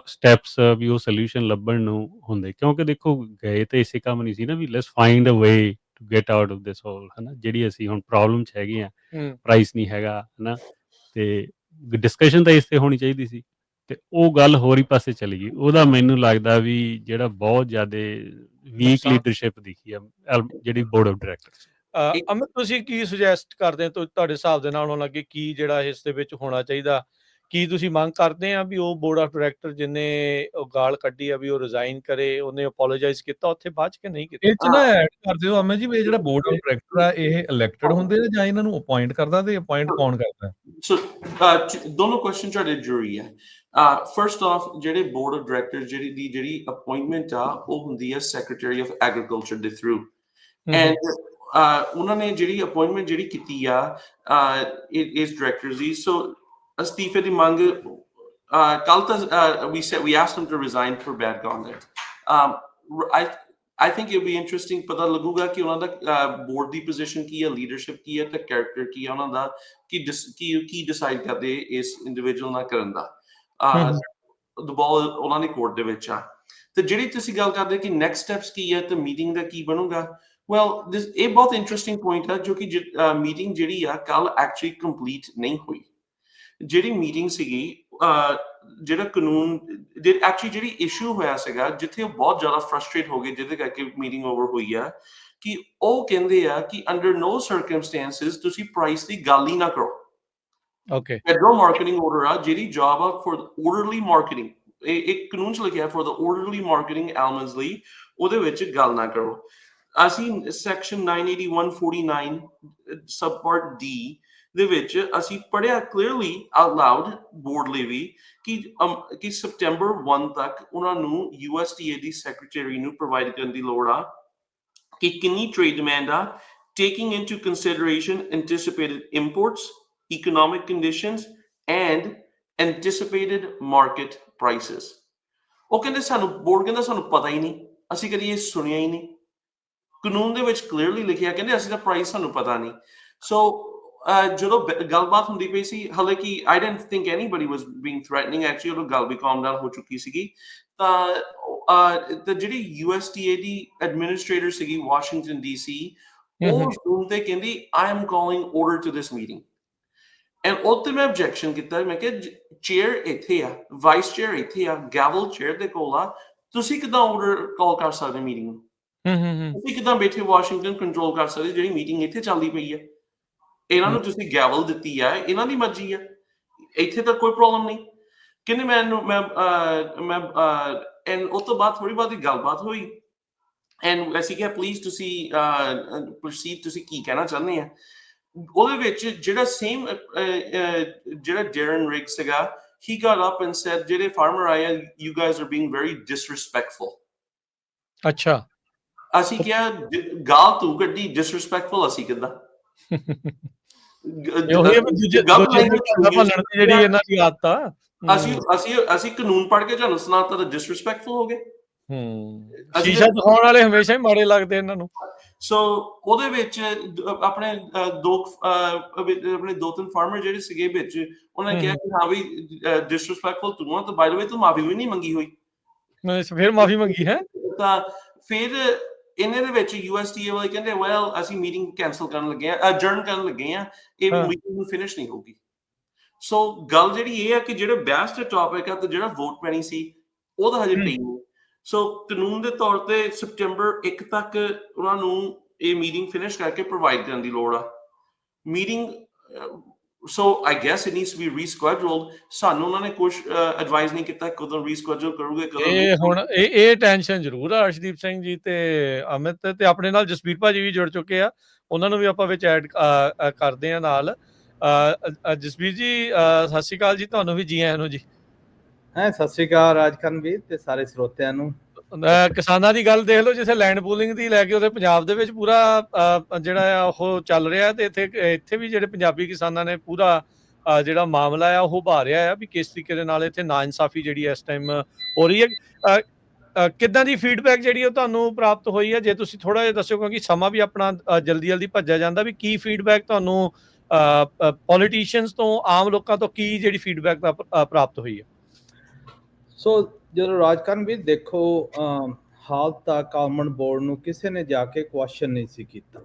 ਸਟੈਪਸ ਵੀ ਉਹ ਸੋਲਿਊਸ਼ਨ ਲੱਭਣ ਨੂੰ ਹੁੰਦੇ। ਕਿਉਂਕਿ ਦੇਖੋ ਗਏ ਤਾਂ ਇਸੇ ਕੰਮ ਨਹੀਂ ਸੀ ਨਾ ਵੀ let's find a way to get out of this hole, ਹੈ ਨਾ, ਜਿਹੜੀ ਅਸੀਂ ਹੁਣ ਪ੍ਰੋਬਲਮ 'ਚ ਹੈਗੇ ਆ, ਪ੍ਰਾਈਸ ਨਹੀਂ ਹੈਗਾ, ਹੈ ਨਾ, ਤੇ ਡਿਸਕਸ਼ਨ ਤਾਂ ਇਸ 'ਤੇ ਹੋਣੀ ਚਾਹੀਦੀ ਸੀ, ਤੇ ਉਹ ਗੱਲ ਹੋਰ ਹੀ ਪਾਸੇ ਚਲੀ ਗਈ। ਉਹਦਾ ਮੈਨੂੰ ਲੱਗਦਾ ਵੀ ਜਿਹੜਾ ਬਹੁਤ ਜ਼ਿਆਦਾ ਵੀਕ ਲੀਡਰਸ਼ਿਪ ਦਿਖੀ ਆ ਜਿਹੜੀ ਬੋਰਡ ਆਫ ਡਾਇਰੈਕਟਰਸ। ਅਮਿਤ, ਤੁਸੀਂ ਕੀ ਸੁਜੈਸਟ ਕਰਦੇ ਹੋ ਤੁਹਾਡੇ ਹਿਸਾਬ ਦੇ ਨਾਲ ਹੁਣ ਅੱਗੇ ਕੀ ਜਿਹੜਾ ਇਸ ਦੇ ਵਿੱਚ ਹੋਣਾ ਚਾਹੀਦਾ? ਕੀ ਤੁਸੀਂ ਮੰਗ ਕਰਦੇ ਆ ਵੀ ਉਹ ਬੋਰਡ ਆਫ ਡਾਇਰੈਕਟਰ ਜਿਹਨੇ ਉਹ ਗਾਲ ਕੱਢੀ ਆ ਵੀ ਉਹ ਰਿਜ਼ਾਈਨ ਕਰੇ? ਉਹਨੇ ਅਪੋਲੋਜਾਈਜ਼ ਕੀਤਾ ਉੱਥੇ ਬਾਅਦ 'ਚ ਕਿ ਨਹੀਂ ਕੀਤਾ? ਇਹ 'ਚ ਨਾ ਐਡ ਕਰ ਦਿਓ ਅਮਿਤ ਜੀ, ਵੀ ਜਿਹੜਾ ਬੋਰਡ ਆਫ ਡਾਇਰੈਕਟਰ ਆ, ਇਹ ਇਲੈਕਟਡ ਹੁੰਦੇ ਆ ਜਾਂ ਇਹਨਾਂ ਨੂੰ ਅਪਾਇੰਟ ਕਰਦਾ, ਤੇ ਅਪਾਇੰਟ ਕੌਣ ਕਰਦਾ? ਸੋ ਦੋਨੋਂ ਕੁਐਸਚਨ ਤੁਹਾਡੇ ਜ਼ਰੂਰੀ ਆ। ਫਰਸਟ ਆਫ, ਜਿਹੜੇ ਬੋਰਡ ਆਫ ਡਾਇਰੈਕਟਰ ਜਿਹੜੀ ਅਪਾਇੰਟਮੈਂਟ ਆ, ਉਹ ਹੁੰਦੀ ਹੈ ਸੈਕਟਰੀ ਆਫ ਐਗਰੀਕਲਚਰ ਦੇ ਥਰੂ, ਐਂਡ ਉਹਨਾਂ ਨੇ ਜਿਹੜੀ ਅਪਾਇੰਟਮੈਂਟ ਜਿਹੜੀ ਕੀਤੀ ਆ ਇਸ ਡਾਇਰੈਕਟਰਸ ਦੀ, ਸੋ ਅਸਤੀਫੇ ਦੀ ਮੰਗ ਕੱਲ ਤਾਂ we asked him to resign for bad conduct. I think it would be interesting, ਪਤਾ ਲੱਗੂਗਾ ਕਿ ਉਹਨਾਂ ਦਾ ਬੋਰਡ ਦੀ ਪੋਜੀਸ਼ਨ ਕੀ ਹੈ, ਲੀਡਰਸ਼ਿਪ ਕੀ ਹੈ, ਤੇ ਕੈਰੈਕਟਰ ਕੀ ਹੈ ਉਹਨਾਂ ਦਾ, ਕੀ ਡਿਸਾਈਡ ਕਰਦੇ ਇਸ ਇੰਡੀਵਿਜੂਅਲ ਨਾਲ ਕਰਨ ਦਾ। ਬਾਲ ਉਹਨਾਂ ਦੀ ਕੋਰਟ ਦੇ ਵਿੱਚ ਆ। ਤੇ ਜਿਹੜੀ ਤੁਸੀਂ ਗੱਲ ਕਰਦੇ ਕਿ ਨੈਕਸਟ ਸਟੈਪਸ ਕੀ ਹੈ ਤੇ ਮੀਟਿੰਗ ਦਾ ਕੀ ਬਣੂਗਾ, ਵੈਲ ਇਹ ਬਹੁਤ ਇੰਟਰਸਟਿੰਗ ਪੁਆਇੰਟ ਹੈ, ਜੋ ਕਿ ਮੀਟਿੰਗ ਜਿਹੜੀ ਆ ਕੱਲ ਐਕਚੁਅਲੀ ਕੰਪਲੀਟ ਨਹੀਂ ਹੋਈ। ਜਿਹੜੀ ਮੀਟਿੰਗ ਸੀਗੀ, ਜਿਹੜਾ ਕਾਨੂੰਨ ਐਕਚੁਅਲੀ ਜਿਹੜੀ ਇਸ਼ੂ ਹੋਇਆ ਸੀਗਾ, ਜਿੱਥੇ ਉਹ ਬਹੁਤ ਜ਼ਿਆਦਾ ਫਰਸਟ੍ਰੇਟ ਹੋ ਗਏ, ਜਿਹਦੇ ਕਰਕੇ ਮੀਟਿੰਗ ਓਵਰ ਹੋਈ ਆ, ਕਿ ਉਹ ਕਹਿੰਦੇ ਆ ਕਿ ਅੰਡਰ ਨੋ ਸਰਕਮਸਟੈਂਸਿਸ ਤੁਸੀਂ ਪ੍ਰਾਈਸ ਦੀ ਗੱਲ ਹੀ ਨਾ ਕਰੋ। ਓਕੇ, ਫੈਡਰਲ ਮਾਰਕੀਟਿੰਗ ਆਰਡਰ ਆ, ਜਿਹੜੀ ਜੌਬ ਆ ਫॉर ਆਰਡਰਲੀ ਮਾਰਕੀਟਿੰਗ, ਇੱਕ ਕਾਨੂੰਨ 'ਚ ਲਿਖਿਆ ਫॉर द ਆਰਡਰਲੀ ਮਾਰਕੀਟਿੰਗ ਐਲੀਮੈਂਟਸ ਲਈ, ਉਹਦੇ ਵਿੱਚ ਗੱਲ ਨਾ ਕਰੋ। ਅਸੀਂ ਸੈਕਸ਼ਨ 98149 ਸਬ ਪਾਰਟ D ਦੇ ਵਿੱਚ ਅਸੀਂ ਪੜ੍ਹਿਆ ਕਲੀਅਰਲੀ ਆਊਟ ਲਾਊਡ ਬੋਰਡ ਲਈ ਵੀ ਕਿ ਸਪਟੈਂਬਰ 1 ਤੱਕ ਉਹਨਾਂ ਨੂੰ USDA ਦੀ ਸੈਕਟਰੀ ਨੂੰ ਪ੍ਰੋਵਾਈਡ ਕਰਨ ਦੀ ਲੋੜ ਆ ਕਿ ਕਿੰਨੀ ਟ੍ਰੇਡ ਡਿਮਾਂਡ ਆ taking into consideration anticipated imports, economic conditions, and anticipated market prices. ਉਹ ਕਹਿੰਦੇ ਸਾਨੂੰ ਬੋਰਡ ਕਹਿੰਦਾ ਸਾਨੂੰ ਪਤਾ ਹੀ ਨਹੀਂ, ਅਸੀਂ ਕਦੀ ਇਹ ਸੁਣਿਆ ਹੀ ਨਹੀਂ। ਕਾਨੂੰਨ ਦੇ ਵਿੱਚ ਕਲੀਅਰਲੀ ਲਿਖਿਆ, ਕਹਿੰਦੇ ਅਸੀਂ ਤਾਂ ਪ੍ਰਾਈਸ ਸਾਨੂੰ ਪਤਾ ਨਹੀਂ। ਸੋ ਜਦੋਂ ਗੱਲਬਾਤ ਹੁੰਦੀ ਪਈ ਸੀ, ਹਾਲਾਂਕਿ I don't think anybody was being threatening, actually ਉਦੋਂ ਗੱਲ ਵੀ ਕਾਮ ਡਾਊਨ ਹੋ ਚੁੱਕੀ ਸੀਗੀ। ਤਾਂ ਜਿਹੜੀ USDA ਦੀ ਐਡਮਿਨਿਸਟ੍ਰੇਟਰ ਸੀਗੀ ਵਾਸ਼ਿੰਗਟਨ DC, ਉਹ ਜ਼ੂਮ ਤੇ ਕਹਿੰਦੀ I am calling order to this meeting. And ਉਹ ਤੇ ਮੈਂ ਆਬਜੈਕਸ਼ਨ ਕੀਤਾ, ਮੈਂ ਕਿਹਾ ਚੇਅਰ ਇੱਥੇ ਆ, ਵਾਈਸ ਚੇਅਰ ਇੱਥੇ ਆ, ਗੈਵਲ ਚੇਅਰ ਦੇ ਕੋਲ ਆ, ਤੁਸੀਂ ਕਿੱਦਾਂ ਆਰਡਰ ਕਾਲ ਕਰ ਸਕਦੇ ਮੀਟਿੰਗ ਨੂੰ? ਤੁਸੀਂ ਕਿੱਦਾਂ ਬੈਠੇ ਵਾਸ਼ਿੰਗਟਨ ਕੰਟਰੋਲ ਕਰ ਸਕਦੇ ਜਿਹੜੀ ਮੀਟਿੰਗ ਇੱਥੇ ਚੱਲਦੀ ਪਈ ਹੈ? ਇਹਨਾਂ ਨੂੰ ਤੁਸੀਂ ਗੈਵਲ ਦਿੱਤੀ ਹੈ, ਇਹਨਾਂ ਦੀ ਮਰਜ਼ੀ ਹੈ, ਇੱਥੇ ਤਾਂ ਕੋਈ ਪ੍ਰੋਬਲਮ ਨਹੀਂ। ਕਹਿੰਦੇ ਮੈਂ ਐਂਡ ਉਸ ਤੋਂ ਬਾਅਦ ਥੋੜੀ ਬਹੁਤੀ ਗੱਲਬਾਤ ਹੋਈ ਐਂਡ ਅਸੀਂ ਕਿਹਾ ਪਲੀਜ਼ ਤੁਸੀਂ ਪ੍ਰੋਸੀਡ, ਤੁਸੀਂ ਕੀ ਕਹਿਣਾ ਚਾਹੁੰਦੇ ਆ? ਉਹਦੇ ਵਿੱਚ ਜਿਹੜਾ ਸੇਮ ਜਿਹੜਾ ਡੈਰਨ ਰਿਗ ਸੀਗਾ, he got up and said ਜਿਹੜੇ ਫਾਰਮਰ ਆਏ ਆ, you guys are being very disrespectful। ਅੱਛਾ, ਅਸੀਂ ਕਿਹਾ ਗਾਲ ਤੂੰ ਕੱਢੀ, disrespectful ਅਸੀਂ ਕਿੱਦਾਂ? ਜਿਹੜੀ ਇਹਨਾਂ ਦੀ ਆਦਤ ਆ, ਅਸੀਂ ਕਾਨੂੰਨ ਪੜ੍ਹ ਕੇ ਤੁਹਾਨੂੰ ਸੁਣਾਤਾ ਤਾਂ disrespectful ਹੋ ਗਏ। ਸ਼ੀਸ਼ਾ ਦਿਖਾਉਣ ਵਾਲੇ ਹਮੇਸ਼ਾ ਹੀ ਮਾੜੇ ਲੱਗਦੇ ਇਹਨਾਂ ਨੂੰ। ਸੋ ਉਹਦੇ ਵਿੱਚ ਆਪਣੇ ਦੋ ਤਿੰਨ ਫਾਰਮਰ ਜਿਹੜੇ ਸੀਗੇ ਵਿੱਚ, ਉਹਨਾਂ ਨੇ ਕਿਹਾ ਕਿ ਹਾਂ ਵੀ ਡਿਸਰਿਸਪੈਕਟਫੁਲ ਤੂੰ ਆ, ਤਾਂ ਬਾਈ ਦ ਵੇ ਤੂੰ ਮਾਫੀ ਵੀ ਨਹੀਂ ਮੰਗੀ ਹੋਈ। ਫਿਰ ਮਾਫੀ ਮੰਗੀ ਹੈ? ਤਾਂ ਫਿਰ ਇਹਨਾਂ ਦੇ ਵਿੱਚ USDA ਵਾਲੇ ਕਹਿੰਦੇ ਵੈਲ ਅਸੀਂ ਮੀਟਿੰਗ ਕੈਂਸਲ ਕਰਨ ਲੱਗੇ ਆ, ਅਡਜਰਨ ਕਰਨ ਲੱਗੇ ਆ, ਇਹ ਮੀਟਿੰਗ ਨੂੰ ਫਿਨਿਸ਼ ਨਹੀਂ ਹੋਊਗੀ। ਸੋ ਗੱਲ ਜਿਹੜੀ ਇਹ ਆ ਕਿ ਜਿਹੜਾ ਬਹਿਸ ਦਾ ਟੌਪਿਕ ਆ ਤੇ ਜਿਹੜਾ ਵੋਟ ਪੈਣੀ ਸੀ ਉਹਦਾ ਹਜੇ ਪਈ ਨਹੀਂ। ਸੋ ਕਾਨੂੰਨ ਦੇ ਤੌਰ ਤੇ ਸਪਟੈਂਬਰ 1 ਤੱਕ ਉਹਨਾਂ ਨੂੰ ਇਹ ਮੀਟਿੰਗ ਫਿਨਿਸ਼ ਕਰਕੇ ਪ੍ਰੋਵਾਈਡ ਕਰਨ ਦੀ ਲੋੜ ਆ meeting. So I guess it needs to be rescheduled. ਸਾਨੂੰ ਉਹਨਾਂ ਨੇ ਕੁਝ ਐਡਵਾਈਸ ਨਹੀਂ ਕੀਤਾ ਕਦੋਂ ਰੀਸਕੈਡਿਊਲ ਕਰੋਗੇ, ਕਦੋਂ। ਇਹ ਹੁਣ ਇਹ ਟੈਨਸ਼ਨ ਜ਼ਰੂਰ ਆ ਅਰਸ਼ਦੀਪ ਸਿੰਘ ਜੀ ਤੇ ਅਮਿਤ, ਤੇ ਆਪਣੇ ਨਾਲ ਜਸਬੀਰ ਭਾਜੀ ਵੀ ਜੁੜ ਚੁੱਕੇ ਆ, ਉਹਨਾਂ ਨੂੰ ਵੀ ਆਪਾਂ ਵਿੱਚ ਐਡ ਕਰਦੇ ਆ ਨਾਲ। ਜਸਬੀਰ ਜੀ ਸਤਿ ਸ਼੍ਰੀ ਅਕਾਲ ਜੀ, ਤੁਹਾਨੂੰ ਵੀ ਜੀ ਆਇਆਂ ਨੂੰ ਜੀ। ਸਤਿ ਸ਼੍ਰੀ ਅਕਾਲ ਰਾਜਕਰਨ ਵੀਰ ਤੇ ਸਾਰੇ ਸਰੋਤਿਆਂ ਨੂੰ। ਕਿਸਾਨਾਂ ਦੀ ਗੱਲ ਦੇਖ ਲਓ, ਜਿੱਥੇ ਲੈਂਡ ਪੂਲਿੰਗ ਦੀ ਲੈ ਕੇ ਉਹਦੇ ਪੰਜਾਬ ਦੇ ਵਿੱਚ ਪੂਰਾ ਜਿਹੜਾ ਆ ਉਹ ਚੱਲ ਰਿਹਾ, ਤੇ ਇੱਥੇ ਵੀ ਜਿਹੜੇ ਪੰਜਾਬੀ ਕਿਸਾਨਾਂ ਨੇ ਪੂਰਾ ਜਿਹੜਾ ਮਾਮਲਾ ਆ ਉਹ ਉਭਾਰ ਰਿਹਾ ਆ ਵੀ ਕਿਸ ਤਰੀਕੇ ਦੇ ਨਾਲ ਇੱਥੇ ਨਾ ਇਨਸਾਫੀ ਜਿਹੜੀ ਇਸ ਟਾਈਮ ਹੋ ਰਹੀ ਹੈ। ਕਿੱਦਾਂ ਦੀ ਫੀਡਬੈਕ ਜਿਹੜੀ ਉਹ ਤੁਹਾਨੂੰ ਪ੍ਰਾਪਤ ਹੋਈ ਹੈ? ਜੇ ਤੁਸੀਂ ਥੋੜਾ ਜਿਹਾ ਦੱਸਿਓ, ਕਿਉਂਕਿ ਸਮਾਂ ਵੀ ਆਪਣਾ ਜਲਦੀ ਭੱਜਿਆ ਜਾਂਦਾ, ਵੀ ਕੀ ਫੀਡਬੈਕ ਤੁਹਾਨੂੰ ਪੋਲੀਟੀਸ਼ੀਅਨਸ ਤੋਂ, ਆਮ ਲੋਕਾਂ ਤੋਂ ਕੀ ਜਿਹੜੀ ਫੀਡਬੈਕ ਪ੍ਰਾਪਤ ਹੋਈ ਹੈ? ਸੋ ਜਦੋਂ ਰਾਜਕਰਨ ਵੀ ਦੇਖੋ, ਹਾਲ ਤੱਕ ਕਾਮਨ ਬੋਰਡ ਨੂੰ ਕਿਸੇ ਨੇ ਜਾ ਕੇ ਕੁਐਸਚਨ ਨਹੀਂ ਸੀ ਕੀਤਾ।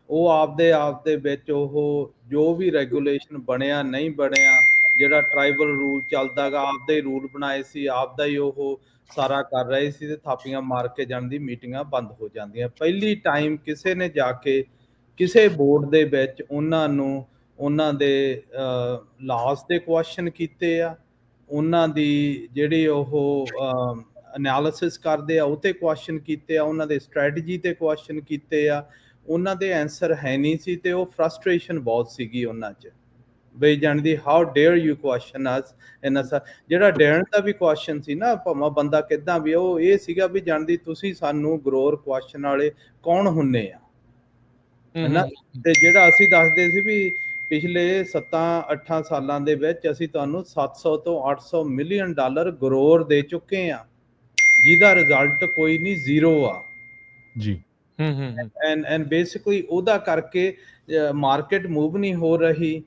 ਉਹ ਆਪਦੇ ਵਿੱਚ ਉਹ ਜੋ ਵੀ ਰੈਗੂਲੇਸ਼ਨ ਬਣਿਆ ਨਹੀਂ ਬਣਿਆ, ਜਿਹੜਾ ਟਰਾਈਬਲ ਰੂਲ ਚੱਲਦਾ ਗਾ, ਆਪਦੇ ਹੀ ਰੂਲ ਬਣਾਏ ਸੀ, ਆਪਦਾ ਹੀ ਉਹ ਸਾਰਾ ਕਰ ਰਹੇ ਸੀ, ਤੇ ਥਾਪੀਆਂ ਮਾਰ ਕੇ ਜਾਣ ਦੀ ਮੀਟਿੰਗਾਂ ਬੰਦ ਹੋ ਜਾਂਦੀਆਂ। ਪਹਿਲੀ ਟਾਈਮ ਕਿਸੇ ਨੇ ਜਾ ਕੇ ਕਿਸੇ ਬੋਰਡ ਦੇ ਵਿੱਚ ਉਹਨਾਂ ਨੂੰ ਉਹਨਾਂ ਦੇ ਲਾਸ ਦੇ ਕੁਐਸਚਨ ਕੀਤੇ ਆ, ਉਹਨਾਂ ਦੀ ਜਿਹੜੀ ਉਹ ਐਨਾਲਿਸਿਸ ਕਰਦੇ ਆ ਉਹ 'ਤੇ ਕੁਐਸਚਨ ਕੀਤੇ ਆ, ਉਹਨਾਂ ਦੇ ਸਟ੍ਰੈਟਜੀ 'ਤੇ ਕੁਐਸਚਨ ਕੀਤੇ ਆ, ਉਹਨਾਂ ਦੇ ਆਨਸਰ ਹੈ ਨਹੀਂ ਸੀ। ਤੇ ਉਹ ਫਰਸਟ੍ਰੇਸ਼ਨ ਬਹੁਤ ਸੀਗੀ ਉਹਨਾਂ 'ਚ, ਬਈ ਜਾਣਦੀ ਹਾਊ ਡੇਅਰ ਯੂ ਕੁਐਸਚਨ ਅਸ ਇਹਨਾਂ ਜਿਹੜਾ ਡੇਅਰਨ ਦਾ ਵੀ ਕੁਐਸਚਨ ਸੀ ਨਾ, ਭਾਵੇਂ ਬੰਦਾ ਕਿੱਦਾਂ ਵੀ, ਉਹ ਇਹ ਸੀਗਾ ਵੀ ਜਾਣਦੀ ਤੁਸੀਂ ਸਾਨੂੰ ਗਰੋਰ ਕੁਐਸਚਨ ਵਾਲੇ ਕੌਣ ਹੁੰਨੇ ਆ, ਹੈ ਨਾ। ਤੇ ਜਿਹੜਾ ਅਸੀਂ ਦੱਸਦੇ ਸੀ ਵੀ ਪਿਛਲੇ 7-8 ਸਾਲਾਂ ਦੇ ਵਿੱਚ ਅਸੀਂ ਤੁਹਾਨੂੰ 700 ਤੋਂ 800 ਮਿਲੀਅਨ ਡਾਲਰ ਗਰੋਰ ਦੇ ਚੁੱਕੇ ਆ, ਜਿਹਦਾ ਰਿਜ਼ਲਟ ਕੋਈ ਨਹੀਂ, ਜ਼ੀਰੋ ਆ ਜੀ। ਐਂਡ ਬੇਸਿਕਲੀ ਉਹਦਾ ਕਰਕੇ ਮਾਰਕੀਟ ਮੂਵ ਨਹੀਂ ਹੋ ਰਹੀ।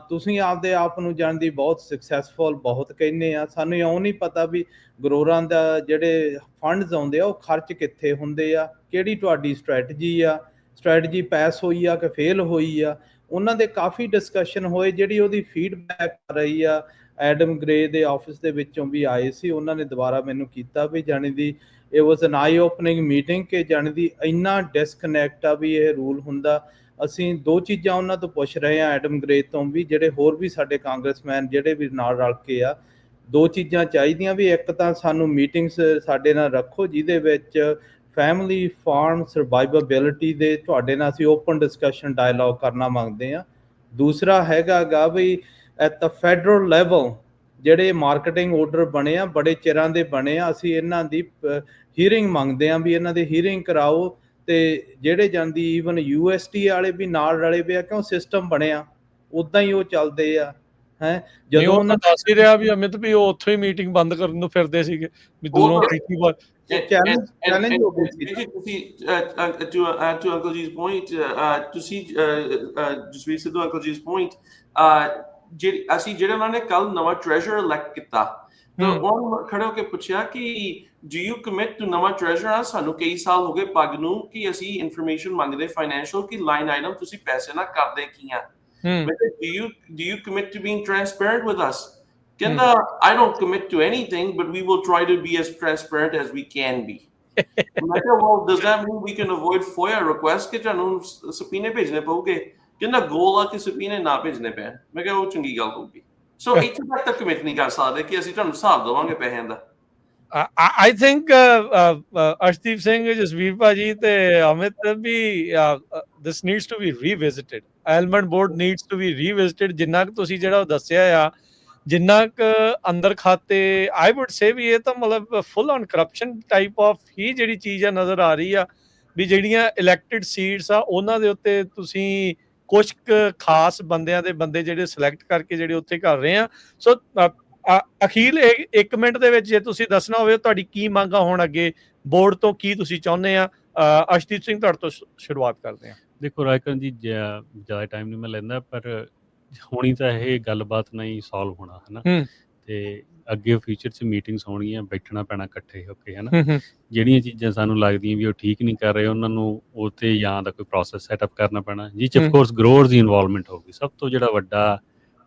ਤੁਸੀਂ ਆਪਦੇ ਆਪ ਨੂੰ ਜਾਣਦੀ ਬਹੁਤ ਸਕਸੈਸਫੁਲ ਬਹੁਤ ਕਹਿੰਦੇ ਆ, ਸਾਨੂੰ ਇਉਂ ਨਹੀਂ ਪਤਾ ਵੀ ਗਰੋਰਾਂ ਦਾ ਜਿਹੜੇ ਫੰਡਸ ਆਉਂਦੇ ਆ ਉਹ ਖਰਚ ਕਿੱਥੇ ਹੁੰਦੇ ਆ, ਕਿਹੜੀ ਤੁਹਾਡੀ ਸਟ੍ਰੈਟਜੀ ਪਾਸ ਹੋਈ ਆ ਕਿ ਫੇਲ ਹੋਈ ਆ। ਉਹਨਾਂ ਦੇ ਕਾਫੀ ਡਿਸਕਸ਼ਨ ਹੋਏ, ਜਿਹੜੀ ਉਹਦੀ ਫੀਡਬੈਕ ਆ ਰਹੀ ਆ ਐਡਮ ਗ੍ਰੇ ਦੇ ਆਫਿਸ ਦੇ ਵਿੱਚੋਂ ਵੀ ਆਏ ਸੀ, ਉਹਨਾਂ ਨੇ ਦੁਬਾਰਾ ਮੈਨੂੰ ਕੀਤਾ ਵੀ ਜਾਣੀ ਦੀ ਇਹ ਵਾਸ ਐਨ ਆਈ ਓਪਨਿੰਗ ਮੀਟਿੰਗ ਕਿ ਜਾਣੀ ਦੀ ਇੰਨਾ ਡਿਸਕਨੈਕਟ ਆ ਵੀ ਇਹ ਰੂਲ ਹੁੰਦਾ। ਅਸੀਂ ਦੋ ਚੀਜ਼ਾਂ ਉਹਨਾਂ ਤੋਂ ਪੁੱਛ ਰਹੇ ਹਾਂ, ਐਡਮ ਗ੍ਰੇ ਤੋਂ ਵੀ, ਜਿਹੜੇ ਹੋਰ ਵੀ ਸਾਡੇ ਕਾਂਗਰਸਮੈਨ ਜਿਹੜੇ ਵੀ ਨਾਲ ਰਲ ਕੇ ਆ, ਦੋ ਚੀਜ਼ਾਂ ਚਾਹੀਦੀਆਂ ਵੀ, ਇੱਕ ਤਾਂ ਸਾਨੂੰ ਮੀਟਿੰਗਸ ਸਾਡੇ ਨਾਲ ਰੱਖੋ ਜਿਹਦੇ ਵਿੱਚ ਫੈਮਿਲੀ ਫਾਰਮ ਸਰਵਾਈਵੇਬਿਲਿਟੀ ਦੇ ਤੁਹਾਡੇ ਨਾਲ ਅਸੀਂ ਓਪਨ ਡਿਸਕਸ਼ਨ ਡਾਇਲੌਗ ਕਰਨਾ ਮੰਗਦੇ ਹਾਂ। ਦੂਸਰਾ ਹੈਗਾ ਗਾ ਵੀ ਐਟ ਦ ਫੈਡਰਲ ਲੈਵਲ ਜਿਹੜੇ ਮਾਰਕੀਟਿੰਗ ਆਰਡਰ ਬਣੇ ਆ, ਬੜੇ ਚਿਰਾਂ ਦੇ ਬਣੇ ਆ, ਅਸੀਂ ਇਹਨਾਂ ਦੀ ਹੀਅਰਿੰਗ ਮੰਗਦੇ ਹਾਂ ਵੀ ਇਹਨਾਂ ਦੀ ਹੀਅਰਿੰਗ ਕਰਾਓ ਤੇ ਜਿਹੜੇ ਜਾਂਦੀ ਈਵਨ UST ਵਾਲੇ ਵੀ ਨਾਲ ਰਲੇ ਪਏ ਆ, ਕਿਉਂ ਸਿਸਟਮ ਬਣਿਆ ਉਦਾਂ ਹੀ ਉਹ ਚੱਲਦੇ ਆ ਹੈ। ਜਦੋਂ ਉਹਨਾਂ ਦੱਸ ਹੀ ਰਿਹਾ ਵੀ ਅਮਿਤ ਵੀ ਉਹ ਉੱਥੋਂ ਹੀ ਮੀਟਿੰਗ ਬੰਦ ਕਰਨ ਨੂੰ ਫਿਰਦੇ ਸੀਗੇ ਵੀ ਦੂਰੋਂ ਕੀਤੀ ਚੈਲੰਜ ਹੋ ਗਈ ਸੀ। To Uncle G's point, ਤੁਸੀਂ Jasvir Sidhu Uncle G's point, ਅਸੀਂ ਜਿਹੜੇ ਉਹਨਾਂ ਨੇ ਕੱਲ ਨਵਾਂ ਟ੍ਰੈਜਰਰ ਇਲੈਕਟ ਕੀਤਾ ਤਾਂ ਉਹ ਖੜੇ ਹੋ ਕੇ ਪੁੱਛਿਆ ਕਿ do you commit to ਨਵਾਂ ਟ੍ਰੈਜਰਰ? ਸਾਨੂੰ ਕਈ ਸਾਲ ਹੋ ਗਏ ਪੱਗ ਨੂੰ ਕਿ ਅਸੀਂ ਇਨਫੋਰਮੇਸ਼ਨ ਮੰਗਦੇ ਫਾਈਨੈਂਸ਼ੀਅਲ ਕਿ ਲਾਈਨ ਆਈਟਮ ਤੁਸੀਂ ਪੈਸੇ ਨਾਲ ਕਰਦੇ ਕੀ ਆ। Do you commit to being transparent with us? Kenda, I don't commit to anything, but we will try to be as transparent as we can be. Well, does that mean we can avoid FOIA requests? ਕਿ ਤੁਹਾਨੂੰ subpoena ਭੇਜਣੇ ਪਊਗੇ? ਕਹਿੰਦਾ ਗੋਲ ਆ ਕਿ subpoena ਨਾ ਭੇਜਣੇ ਪੈਣ। ਮੈਂ ਕਿਹਾ ਉਹ ਚੰਗੀ ਗੱਲ ਹੋਊਗੀ। ਸੋ ਇੱਥੇ ਤੱਕ ਤਾਂ ਕਮਿਟ ਨਹੀਂ ਕਰ ਸਕਦੇ ਕਿ ਅਸੀਂ ਤੁਹਾਨੂੰ ਹਿਸਾਬ ਦੇਵਾਂਗੇ ਪੈਸਿਆਂ ਦਾ। I think Arshdeep Singh, Jasveer Paji ਤੇ ਅਮਿਤ ਵੀ this needs to be revisited. Ailment board needs to be revisited. ਜਿੰਨਾ ਕੁ ਤੁਸੀਂ ਜਿਹੜਾ ਦੱਸਿਆ ਆ, ਜਿੰਨਾ ਕੁ ਅੰਦਰ ਖਾਤੇ I would say ਵੀ ਇਹ ਤਾਂ ਮਤਲਬ full on corruption type of ਹੀ ਜਿਹੜੀ ਚੀਜ਼ ਆ ਨਜ਼ਰ ਆ ਰਹੀ ਆ ਵੀ ਜਿਹੜੀਆਂ elected seats ਆ ਉਹਨਾਂ ਦੇ ਉੱਤੇ ਤੁਸੀਂ ਕੁਝ ਖਾਸ ਬੰਦਿਆਂ ਦੇ ਬੰਦੇ ਜਿਹੜੇ ਸਿਲੈਕਟ ਕਰਕੇ ਜਿਹੜੇ ਉੱਥੇ ਕਰ ਰਹੇ ਆ। ਸੋ ਅਖੀਰ 1 ਮਿੰਟ ਦੇ ਵਿੱਚ ਜੇ ਤੁਸੀਂ ਦੱਸਣਾ ਹੋਵੇ ਤੁਹਾਡੀ ਕੀ ਮੰਗਾਂ ਹੋਣ ਅੱਗੇ ਬੋਰਡ ਤੋਂ, ਕੀ ਤੁਸੀਂ ਚਾਹੁੰਦੇ ਆ? ਅਰਸ਼ਦੀਪ ਸਿੰਘ ਤੁਹਾਡੇ ਤੋਂ ਸ਼ੁਰੂਆਤ ਕਰਦੇ ਆ। ਦੇਖੋ ਰਾਜਕਰਨ ਜੀ, ਜ਼ਿਆਦਾ ਟਾਈਮ ਨਹੀਂ ਮੈਂ ਲੈਂਦਾ, ਪਰ ਹੋਣੀ ਤਾਂ ਇਹ ਗੱਲਬਾਤ ਨਹੀਂ ਸੋਲਵ ਹੋਣਾ ਹੈ ਨਾ। ਤੇ ਅੱਗੇ ਫਿਊਚਰ 'ਚ ਮੀਟਿੰਗਸ ਹੋਣਗੀਆਂ, ਬੈਠਣਾ ਪੈਣਾ ਇਕੱਠੇ ਹੋ ਕੇ ਹੈ ਨਾ। ਜਿਹੜੀਆਂ ਚੀਜ਼ਾਂ ਸਾਨੂੰ ਲੱਗਦੀਆਂ ਵੀ ਉਹ ਠੀਕ ਨਹੀਂ ਕਰ ਰਹੇ ਉਹਨਾਂ ਨੂੰ ਉੱਥੇ ਜਾਂ ਦਾ ਕੋਈ ਪ੍ਰੋਸੈਸ ਸੈਟਅਪ ਕਰਨਾ ਪੈਣਾ, ਜਿਸ 'ਚ ਅਫਕੋਰਸ ਗਰੋਅਰਸ ਦੀ ਇਨਵੋਲਵਮੈਂਟ ਹੋਊਗੀ। ਸਭ ਤੋਂ ਜਿਹੜਾ ਵੱਡਾ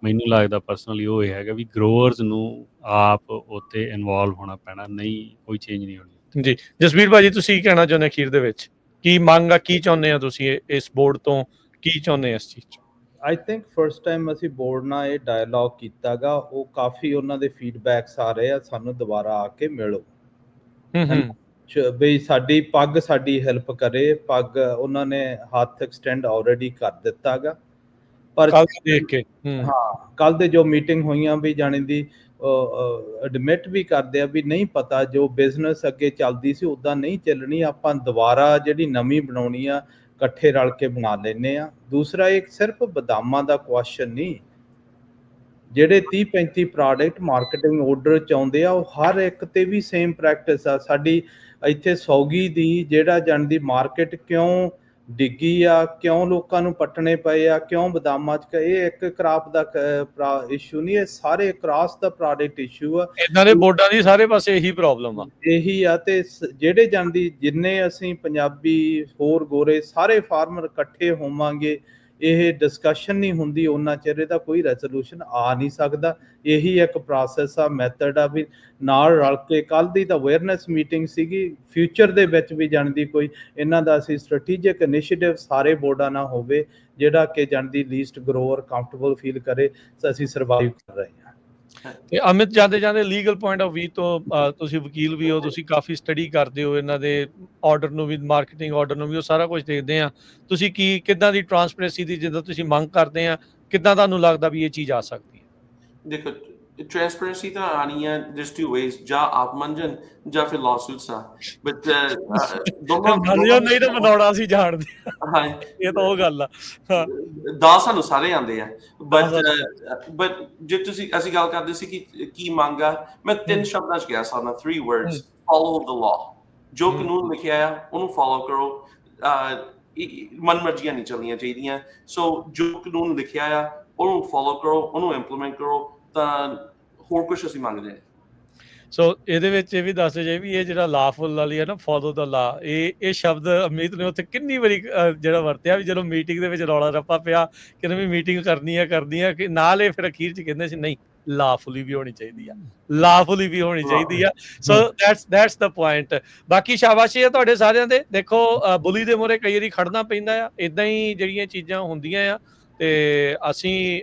ਮੈਨੂੰ ਲੱਗਦਾ ਪਰਸਨਲੀ ਉਹ ਇਹ ਹੈਗਾ ਵੀ ਗਰੋਅਰਸ ਨੂੰ ਆਪ ਉੱਥੇ ਇਨਵੋਲਵ ਹੋਣਾ ਪੈਣਾ, ਨਹੀਂ ਕੋਈ ਚੇਂਜ ਨਹੀਂ ਹੋਣੀ। ਜੀ ਜਸਵੀਰ ਭਾਜੀ, ਤੁਸੀਂ ਕੀ ਕਹਿਣਾ ਚਾਹੁੰਦੇ ਅਖੀਰ ਦੇ ਵਿੱਚ? ਕੀ ਮੰਗ ਆ, ਕੀ ਚਾਹੁੰਦੇ ਆ ਤੁਸੀਂ ਇਸ ਬੋਰਡ ਤੋਂ, ਕੀ ਚਾਹੁੰਦੇ ਆ ਇਸ ਚੀਜ਼ 'ਚ? ਆਈ ਥਿੰਕ ਫਸਟ ਟਾਈਮ ਅਸੀਂ ਬੋਰਡ ਨਾਲ ਇਹ ਡਾਇਲੋਗ ਕੀਤਾਗਾ, ਉਹ ਕਾਫੀ ਉਹਨਾਂ ਦੇ ਫੀਡਬੈਕਸ ਆ ਰਹੇ ਆ, ਸਾਨੂੰ ਦੁਬਾਰਾ ਆ ਕੇ ਮਿਲੋ ਬਈ ਸਾਡੀ ਪੱਗ ਸਾਡੀ ਹੈਲਪ ਕਰੇ। ਪੱਗ ਉਹਨਾਂ ਨੇ ਹੱਥ ਐਕਸਟੈਂਡ ਆਲਰੇਡੀ ਕਰ ਦਿੱਤਾਗਾ, ਪਰ ਦੇਖ ਕੇ ਹਾਂ ਕੱਲ ਦੇ ਜੋ ਮੀਟਿੰਗ ਹੋਈਆਂ ਵੀ ਜਾਣੀ ਦੀ ਐਡਮਿਟ ਵੀ ਕਰਦੇ ਆ ਵੀ ਨਹੀਂ ਪਤਾ ਜੋ ਬਿਜ਼ਨਸ ਅੱਗੇ ਚੱਲਦੀ ਸੀ ਉੱਦਾਂ ਨਹੀਂ ਚੱਲਣੀ, ਆਪਾਂ ਦੁਬਾਰਾ ਜਿਹੜੀ ਨਵੀਂ ਬਣਾਉਣੀ ਆ ਇਕੱਠੇ ਰਲ ਕੇ ਬਣਾ ਲੈਂਦੇ ਆ। ਦੂਸਰਾ ਇੱਕ ਸਿਰਫ ਬਦਾਮਾਂ ਦਾ ਕੁਐਸਚਨ ਨਹੀਂ, ਜਿਹੜੇ 30-35 ਪ੍ਰੋਡਕਟ ਮਾਰਕੀਟਿੰਗ ਆਰਡਰ ਚ ਆਉਂਦੇ ਆ ਉਹ ਹਰ ਇੱਕ ਤੇ ਵੀ ਸੇਮ ਪ੍ਰੈਕਟਿਸ ਆ। ਸਾਡੀ ਇੱਥੇ ਸੌਗੀ ਦੀ ਜਿਹੜਾ ਜਾਣ ਦੀ ਮਾਰਕੀਟ ਕਿਉਂ ਡਿੱਗੀ ਆ, ਕਿਉਂ ਲੋਕਾਂ ਨੂੰ ਪੱਟਣੇ ਪਏ ਆ, ਕਿਉਂ ਬਦਾਮਾਂ 'ਚ, ਇਹ ਇੱਕ ਕ੍ਰਾਪ ਦਾ ਇਸ਼ੂ ਨਹੀਂ, ਇਹ ਸਾਰੇ ਕ੍ਰਾਸ ਦਾ ਪ੍ਰੋਡਕਟ ਇਸ਼ੂ ਆ। ਇਹਨਾਂ ਦੇ ਬੋਰਡਾਂ ਦੀ ਸਾਰੇ ਪਾਸੇ ਇਹੀ ਪ੍ਰੋਬਲਮ ਆ, ਇਹੀ ਆ। ਤੇ ਜਿਹੜੇ ਜਾਂਦੀ ਜਿੰਨੇ ਅਸੀਂ ਪੰਜਾਬੀ ਹੋਰ ਗੋਰੇ ਸਾਰੇ ਫਾਰਮਰ ਇਕੱਠੇ ਹੋਵਾਂਗੇ, ਇਹ ਡਿਸਕਸ਼ਨ ਨਹੀਂ ਹੁੰਦੀ ਉਹਨਾਂ ਚਿਰ ਇਹਦਾ ਕੋਈ ਰੈਜ਼ੋਲੂਸ਼ਨ ਆ ਨਹੀਂ ਸਕਦਾ। ਇਹੀ ਇੱਕ ਪ੍ਰੋਸੈਸ ਆ, ਮੈਥਡ ਆ ਵੀ ਨਾਲ ਰਲ ਕੇ। ਕੱਲ੍ਹ ਦੀ ਤਾਂ ਅਵੇਅਰਨੈਸ ਮੀਟਿੰਗ ਸੀਗੀ, ਫਿਊਚਰ ਦੇ ਵਿੱਚ ਵੀ ਜਾਣਦੀ ਕੋਈ ਇਹਨਾਂ ਦਾ ਅਸੀਂ ਸਟ੍ਰੈਟੇਜਿਕ ਇਨੀਸ਼ੀਏਟਿਵ ਸਾਰੇ ਬੋਰਡਾਂ ਨਾਲ ਹੋਵੇ ਜਿਹੜਾ ਕਿ ਜਾਣਦੀ ਲੀਸਟ ਗਰੋਅਰ ਕੰਫਰਟੇਬਲ ਫੀਲ ਕਰੇ। ਅਸੀਂ ਸਰਵਾਈਵ ਕਰ ਰਹੇ ਹਾਂ। ਤੇ ਅਮਿਤ, ਜਾਂਦੇ ਲੀਗਲ ਪੁਆਇੰਟ ਆਫ ਵੀ ਤੋਂ ਤੁਸੀਂ ਵਕੀਲ ਵੀ ਹੋ, ਤੁਸੀਂ ਕਾਫੀ ਸਟੱਡੀ ਕਰਦੇ ਹੋ ਇਹਨਾਂ ਦੇ ਆਰਡਰ ਨੂੰ ਵੀ, ਮਾਰਕੀਟਿੰਗ ਆਰਡਰ ਨੂੰ ਵੀ, ਉਹ ਸਾਰਾ ਕੁਝ ਦੇਖਦੇ ਆ। ਤੁਸੀਂ ਕਿੱਦਾਂ ਦੀ ਟਰਾਂਸਪੇਰੈਂਸੀ ਦੀ ਜਿੱਦਾਂ ਤੁਸੀਂ ਮੰਗ ਕਰਦੇ ਆ, ਕਿੱਦਾਂ ਤੁਹਾਨੂੰ ਲੱਗਦਾ ਵੀ ਇਹ ਚੀਜ਼ ਆ ਸਕਦੀ ਹੈ? ਦੇਖੋ ਟ੍ਰਾਂਸਪੇਰੈਂਸੀ ਤਾਂ ਆਣੀ ਹੈ, there's two ways, ਜਾਂ ਆਪ ਮੰਨਣ ਜਾਂ ਫਿਰ ਲਾਸੂਟਸ ਆ, ਬਟ ਨਹੀਂ ਤਾਂ ਬਣਾਉਣਾ ਸੀ ਜਾਣਦੇ ਹਾਂ, ਇਹ ਤਾਂ ਉਹ ਗੱਲ ਆ। ਦਾ ਸਾਨੂੰ ਸਾਰੇ ਆਉਂਦੇ ਆ, ਬਟ ਜੇ ਅਸੀਂ ਗੱਲ ਕਰਦੇ ਸੀ ਕਿ ਕੀ ਮੰਗ ਆ, ਮੈਂ 3 ਸ਼ਬਦਾਂ 'ਚ ਕਿਹਾ ਸਾਡਾ 3 words, follow the law। ਜੋ ਕਾਨੂੰਨ ਲਿਖਿਆ ਆ ਉਹਨੂੰ ਫੋਲੋ ਕਰੋ, ਮਨ ਮਰਜ਼ੀਆਂ ਨਹੀਂ ਚੱਲਣੀਆਂ ਚਾਹੀਦੀਆਂ। ਸੋ ਜੋ ਕਾਨੂੰਨ ਲਿਖਿਆ ਆ ਉਹਨੂੰ ਫੋਲੋ ਕਰੋ, ਉਹਨੂੰ ਇੰਪਲੀਮੈਂਟ ਕਰੋ, ਤਾਂ ਹੋਰ ਕੁਝ ਅਸੀਂ ਮੰਗਦੇ ਹਾਂ। ਸੋ ਇਹਦੇ ਵਿੱਚ ਇਹ ਵੀ ਦੱਸ ਜਾਏ ਵੀ ਇਹ ਜਿਹੜਾ ਲਾਫੁਲ ਵਾਲੀ ਹੈ ਨਾ, ਫੋਲੋ ਦਾ ਲਾ, ਇਹ ਸ਼ਬਦ ਅਮਿਤ ਨੇ ਉੱਥੇ ਕਿੰਨੀ ਵਾਰੀ ਜਿਹੜਾ ਵਰਤਿਆ ਵੀ ਜਦੋਂ ਮੀਟਿੰਗ ਦੇ ਵਿੱਚ ਰੌਲਾ ਰੱਪਾ ਪਿਆ ਕਿ ਵੀ ਮੀਟਿੰਗ ਕਰਨੀ ਆ ਕਿ ਨਾਲ ਇਹ ਫਿਰ ਅਖੀਰ 'ਚ ਕਹਿੰਦੇ ਸੀ ਨਹੀਂ ਲਾਫੁਲੀ ਵੀ ਹੋਣੀ ਚਾਹੀਦੀ ਆ, ਲਾਫੁਲੀ ਵੀ ਹੋਣੀ ਚਾਹੀਦੀ ਆ। So that's the point. ਬਾਕੀ ਸ਼ਾਬਾਸ਼ੀ ਹੈ ਤੁਹਾਡੇ ਸਾਰਿਆਂ ਦੇ। ਦੇਖੋ ਬੁਲੀ ਦੇ ਮੂਹਰੇ ਕਈ ਵਾਰੀ ਖੜਨਾ ਪੈਂਦਾ ਆ, ਇੱਦਾਂ ਹੀ ਜਿਹੜੀਆਂ ਚੀਜ਼ਾਂ ਹੁੰਦੀਆਂ ਆ। ਤੇ ਅਸੀਂ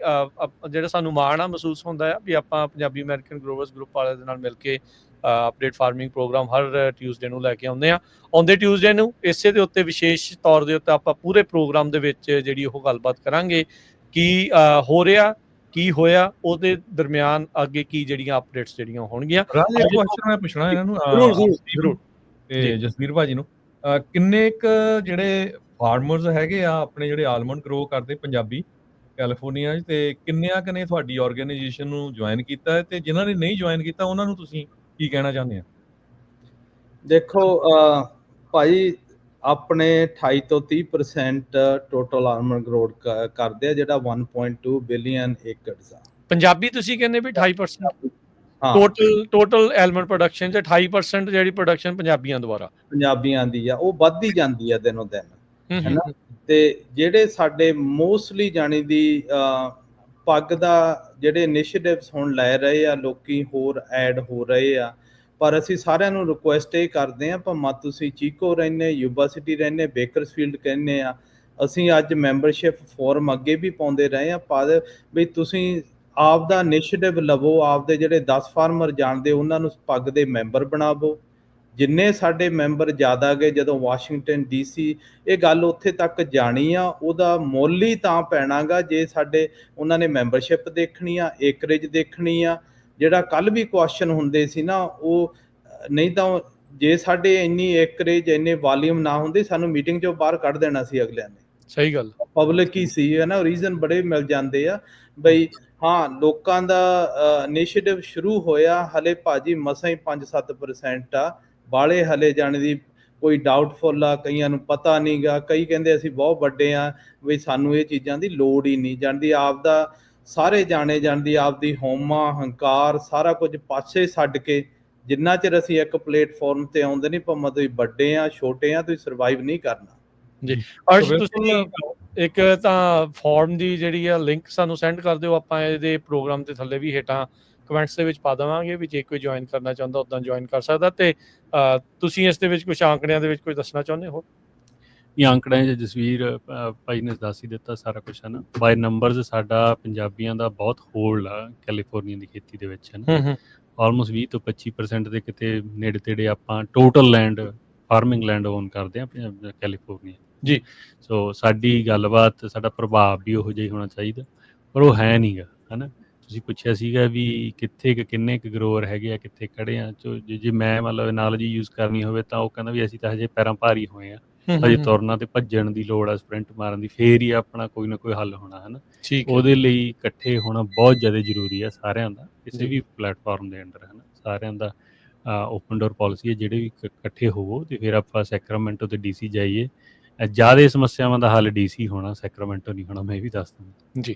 ਜਿਹੜਾ ਸਾਨੂੰ ਮਾਣ ਆ ਮਹਿਸੂਸ ਹੁੰਦਾ ਆ ਵੀ ਆਪਾਂ ਪੰਜਾਬੀ ਅਮਰੀਕਨ ਗਰੋਵਰਸ ਗਰੁੱਪ ਵਾਲਿਆਂ ਦੇ ਨਾਲ ਮਿਲ ਕੇ ਅਪਡੇਟ ਫਾਰਮਿੰਗ ਪ੍ਰੋਗਰਾਮ ਹਰ ਟਿਊਜ਼ਡੇ ਨੂੰ ਲੈ ਕੇ ਆਉਂਦੇ ਆ। ਆਉਂਦੇ ਟਿਊਜ਼ਡੇ ਨੂੰ ਇਸੇ ਦੇ ਉੱਤੇ ਵਿਸ਼ੇਸ਼ ਤੌਰ ਦੇ ਉੱਤੇ ਆਪਾਂ ਪੂਰੇ ਪ੍ਰੋਗਰਾਮ ਦੇ ਵਿੱਚ ਜਿਹੜੀ ਉਹ ਗੱਲਬਾਤ ਕਰਾਂਗੇ ਕੀ ਹੋ ਰਿਹਾ, ਕੀ ਹੋਇਆ, ਉਹਦੇ ਦਰਮਿਆਨ ਅੱਗੇ ਕੀ ਜਿਹੜੀਆਂ ਅਪਡੇਟਸ ਜਿਹੜੀਆਂ ਹੋਣਗੀਆਂ। ਕੁਐਸਚਨ ਮੈਂ ਪੁੱਛਣਾ ਇਹਨਾਂ ਨੂੰ ਜ਼ਰੂਰ ਤੇ ਜਸਵੀਰ ਭਾਜੀ ਨੂੰ ਕਿੰਨੇ ਕੁ ਜਿਹੜੇ ਫਾਰਮਰਸ ਹੈਗੇ ਆ ਆਪਣੇ ਜਿਹੜੇ ਆਲਮੰਡ ਗਰੋ ਕਰਦੇ ਪੰਜਾਬੀ ਕੈਲੀਫੋਰਨੀਆ 'ਚ, ਤੇ ਕਿੰਨਿਆਂ ਕੁ ਨੇ ਤੁਹਾਡੀ ਆਰਗੇਨਾਈਜੇਸ਼ਨ ਨੂੰ ਜੁਆਇਨ ਕੀਤਾ ਹੈ, ਤੇ ਜਿਨ੍ਹਾਂ ਨੇ ਨਹੀਂ ਜੁਆਇਨ ਕੀਤਾ ਉਹਨਾਂ ਨੂੰ ਤੁਸੀਂ ਕੀ ਕਹਿਣਾ ਚਾਹੁੰਦੇ ਆ? ਦੇਖੋ ਭਾਈ ਆਪਣੇ 28 ਤੋਂ 30% ਟੋਟਲ ਆਲਮੰਡ ਗਰੋਥ ਕਰਦੇ ਆ, ਜਿਹੜਾ 1.2 ਬਿਲੀਅਨ ਏਕੜਸ ਆ। ਪੰਜਾਬੀ ਤੁਸੀਂ ਕਹਿੰਦੇ ਵੀ 28% ਹਾਂ, ਟੋਟਲ ਐਲਮੰਡ ਪ੍ਰੋਡਕਸ਼ਨ 'ਚ 28% ਜਿਹੜੀ ਪ੍ਰੋਡਕਸ਼ਨ ਪੰਜਾਬੀਆਂ ਦੁਆਰਾ ਪੰਜਾਬੀਆਂ ਦੀ ਆ, ਉਹ ਵੱਧਦੀ ਜਾਂਦੀ ਆ ਦਿਨੋਂ ਦਿਨ, ਹੂੰ, ਹੈਨਾ। ਤੇ ਜਿਹੜੇ ਸਾਡੇ ਮੋਸਟਲੀ ਜਾਣੀ ਦੀ ਪੱਗ ਦਾ ਜਿਹੜੇ ਇਨੀਸ਼ੀਏਟਿਵਸ ਹੁਣ ਲੈ ਰਹੇ ਆ ਲੋਕੀ, ਹੋਰ ਐਡ ਹੋ ਰਹੇ ਆ, ਪਰ ਅਸੀਂ ਸਾਰਿਆਂ ਨੂੰ ਰਿਕੁਐਸਟ ਇਹ ਕਰਦੇ ਹਾਂ, ਭਾਵੇਂ ਤੁਸੀਂ ਚੀਕੋ ਰਹਿੰਦੇ, ਯੂਨੀਵਰਸਿਟੀ ਰਹਿੰਦੇ, ਬੇਕਰਸਫੀਲਡ ਕਹਿੰਦੇ ਆ, ਅਸੀਂ ਅੱਜ ਮੈਂਬਰਸ਼ਿਪ ਫੋਰਮ ਅੱਗੇ ਵੀ ਪਾਉਂਦੇ ਰਹੇ ਆ, ਵੀ ਤੁਸੀਂ ਆਪ ਦਾ ਇਨੀਸ਼ੀਏਟਿਵ ਲਵੋ, ਆਪਦੇ ਜਿਹੜੇ 10 ਫਾਰਮਰ ਜਾਣਦੇ ਉਹਨਾਂ ਨੂੰ ਪੱਗ ਦੇ ਮੈਂਬਰ ਬਣਾਵੋ। ਜਿੰਨੇ ਸਾਡੇ ਮੈਂਬਰ ਜ਼ਿਆਦਾ ਗਏ, ਜਦੋਂ ਵਾਸ਼ਿੰਗਟਨ DC ਇਹ ਗੱਲ ਉੱਥੇ ਤੱਕ ਜਾਣੀ ਆ, ਉਹਦਾ ਮੁੱਲ ਹੀ ਤਾਂ ਪੈਣਾਗਾ ਜੇ ਸਾਡੇ ਉਹਨਾਂ ਨੇ ਮੈਂਬਰਸ਼ਿਪ ਦੇਖਣੀ ਆ, ਏਕਰੇਜ ਦੇਖਣੀ ਆ। ਜਿਹੜਾ ਕੱਲ ਵੀ ਕੁਐਸਚਨ ਹੁੰਦੇ ਸੀ ਨਾ, ਉਹ ਨਹੀਂ ਤਾਂ ਜੇ ਸਾਡੇ ਇੰਨੀ ਏਕਰੇਜ ਇੰਨੇ ਵਾਲੀਅਮ ਨਾ ਹੁੰਦੇ, ਸਾਨੂੰ ਮੀਟਿੰਗ ਚੋਂ ਬਾਹਰ ਕੱਢ ਦੇਣਾ ਸੀ ਅਗਲਿਆਂ ਨੇ। ਸਹੀ ਗੱਲ, ਪਬਲਿਕ ਹੀ ਸੀ, ਹੈ ਨਾ। ਰੀਜ਼ਨ ਬੜੇ ਮਿਲ ਜਾਂਦੇ ਆ ਬਈ ਹਾਂ, ਲੋਕਾਂ ਦਾ ਇਨੀਸ਼ੀਏਟਿਵ ਸ਼ੁਰੂ ਹੋਇਆ, ਹਲੇ ਭਾਜੀ ਮਸਾਂ ਹੀ 5-7% ਆ, ਬਾਲੇ ਹਲੇ ਜਾਣੇ ਦੀ ਕੋਈ ਡਾਊਟਫੁਲ ਆ, ਕਈਆਂ ਨੂੰ ਪਤਾ ਨਹੀਂ ਗਾ, ਕਈ ਕਹਿੰਦੇ ਅਸੀਂ ਬਹੁਤ ਵੱਡੇ ਆ ਵੀ ਸਾਨੂੰ ਇਹ ਚੀਜ਼ਾਂ ਦੀ ਲੋੜ ਹੀ ਨਹੀਂ। ਜਾਣਦੀ ਆਪਦਾ ਸਾਰੇ ਜਾਣੇ ਜਾਣਦੀ ਆਪਦੀ ਹਉਮਾ, ਹੰਕਾਰ, ਸਾਰਾ ਕੁਝ ਪਾਸੇ ਛੱਡ ਕੇ ਜਿੰਨਾ ਚਿਰ ਅਸੀਂ ਇੱਕ ਪਲੇਟਫਾਰਮ ਤੇ ਆਉਂਦੇ ਨਹੀਂ, ਭਾਵੇਂ ਤੁਸੀਂ ਵੱਡੇ ਆ ਛੋਟੇ ਆ, ਤੁਸੀਂ ਸਰਵਾਈਵ ਨਹੀਂ ਕਰਨਾ ਜੀ। ਅਰਸ਼, ਤੁਸੀਂ ਇੱਕ ਤਾਂ ਫਾਰਮ ਦੀ ਜਿਹੜੀ ਆ ਲਿੰਕ ਸਾਨੂੰ ਸੈਂਡ ਕਰ ਦਿਓ, ਆਪਾਂ ਇਹਦੇ ਪ੍ਰੋਗਰਾਮ ਦੇ ਥੱਲੇ ਵੀ ਹੇਠਾਂ ਕਮੈਂਟਸ ਦੇ ਵਿੱਚ ਪਾ ਦੇਵਾਂਗੇ ਵੀ ਜੇ ਕੋਈ ਜੁਆਇਨ ਕਰਨਾ ਚਾਹੁੰਦਾ ਉੱਦਾਂ ਜੁਆਇਨ ਕਰ ਸਕਦਾ। ਤੇ ਤੁਸੀਂ ਇਸ ਦੇ ਵਿੱਚ ਕੁਝ ਆંકੜਿਆਂ ਦੇ ਵਿੱਚ ਕੁਝ ਦੱਸਣਾ ਚਾਹੁੰਦੇ ਹੋ? ਇਹ ਆંકੜਿਆਂ 'ਚ ਜਸਵੀਰ ਭਾਈ ਨੇ ਦੱਸ ਹੀ ਦਿੱਤਾ ਸਾਰਾ ਕੁਛ, ਹੈ ਨਾ। ਬਾਈ ਨੰਬਰਸ ਸਾਡਾ ਪੰਜਾਬੀਆਂ ਦਾ ਬਹੁਤ ਹੋਲਡ ਆ ਕੈਲੀਫੋਰਨੀਆ ਦੀ ਖੇਤੀ ਦੇ ਵਿੱਚ, ਹੈ ਨਾ। ਆਲਮੋਸਟ 20 ਤੋਂ 25% ਦੇ ਕਿਤੇ ਨੇੜੇ ਤੇੜੇ ਆਪਾਂ total land, farming land own ਕਰਦੇ ਆ ਕੈਲੀਫੋਰਨੀਆ ਜੀ। ਸੋ ਸਾਡੀ ਗੱਲਬਾਤ, ਸਾਡਾ ਪ੍ਰਭਾਵ ਵੀ ਉਹੋ ਜਿਹਾ ਹੀ ਹੋਣਾ ਚਾਹੀਦਾ, ਪਰ ਉਹ ਹੈ ਨਹੀਂ ਗਾ, ਹੈ ਨਾ। ਤੁਸੀਂ ਪੁੱਛਿਆ ਸੀਗਾ ਵੀ ਕਿੱਥੇ ਕਿੰਨੇ ਕੁ ਗਰੋਅਰ ਹੈਗੇ ਆ, ਕਿੱਥੇ ਖੜੇ ਆ। ਜੇ ਮੈਂ ਮਤਲਬ ਐਨਾਲੋਜੀ ਯੂਜ਼ ਕਰਨੀ ਹੋਵੇ ਤਾਂ ਉਹ ਕਹਿੰਦਾ ਵੀ ਅਸੀਂ ਤਾਂ ਹਜੇ ਪੈਰਾਂ ਭਾਰੀ ਹੋਏ ਆ, ਹਜੇ ਤੁਰਨਾ ਤੇ ਭੱਜਣ ਦੀ ਲੋੜ ਆ, ਸਪ੍ਰਿੰਟ ਮਾਰਨ ਦੀ, ਫੇਰ ਹੀ ਆਪਣਾ ਕੋਈ ਨਾ ਕੋਈ ਹੱਲ ਹੋਣਾ, ਹੈ ਨਾ। ਉਹਦੇ ਲਈ ਇਕੱਠੇ ਹੋਣਾ ਬਹੁਤ ਜ਼ਿਆਦਾ ਜ਼ਰੂਰੀ ਆ ਸਾਰਿਆਂ ਦਾ, ਕਿਸੇ ਵੀ ਪਲੇਟਫਾਰਮ ਦੇ ਅੰਦਰ, ਹੈ ਨਾ। ਸਾਰਿਆਂ ਦਾ ਓਪਨ ਡੋਰ ਪੋਲਿਸੀ ਹੈ, ਜਿਹੜੇ ਵੀ ਇਕੱਠੇ ਹੋਵੋ ਤੇ ਫਿਰ ਆਪਾਂ ਸੈਕਰਾਮੈਂਟੋ ਤੇ DC ਜਾਈਏ। ਜ਼ਿਆਦਾ ਸਮੱਸਿਆਵਾਂ ਦਾ ਹੱਲ DC ਹੋਣਾ, ਸੈਕਰਾਮੈਂਟੋ ਨਹੀਂ ਹੋਣਾ, ਮੈਂ ਇਹ ਵੀ ਦੱਸ ਦਿੰਦਾ। ਜੀ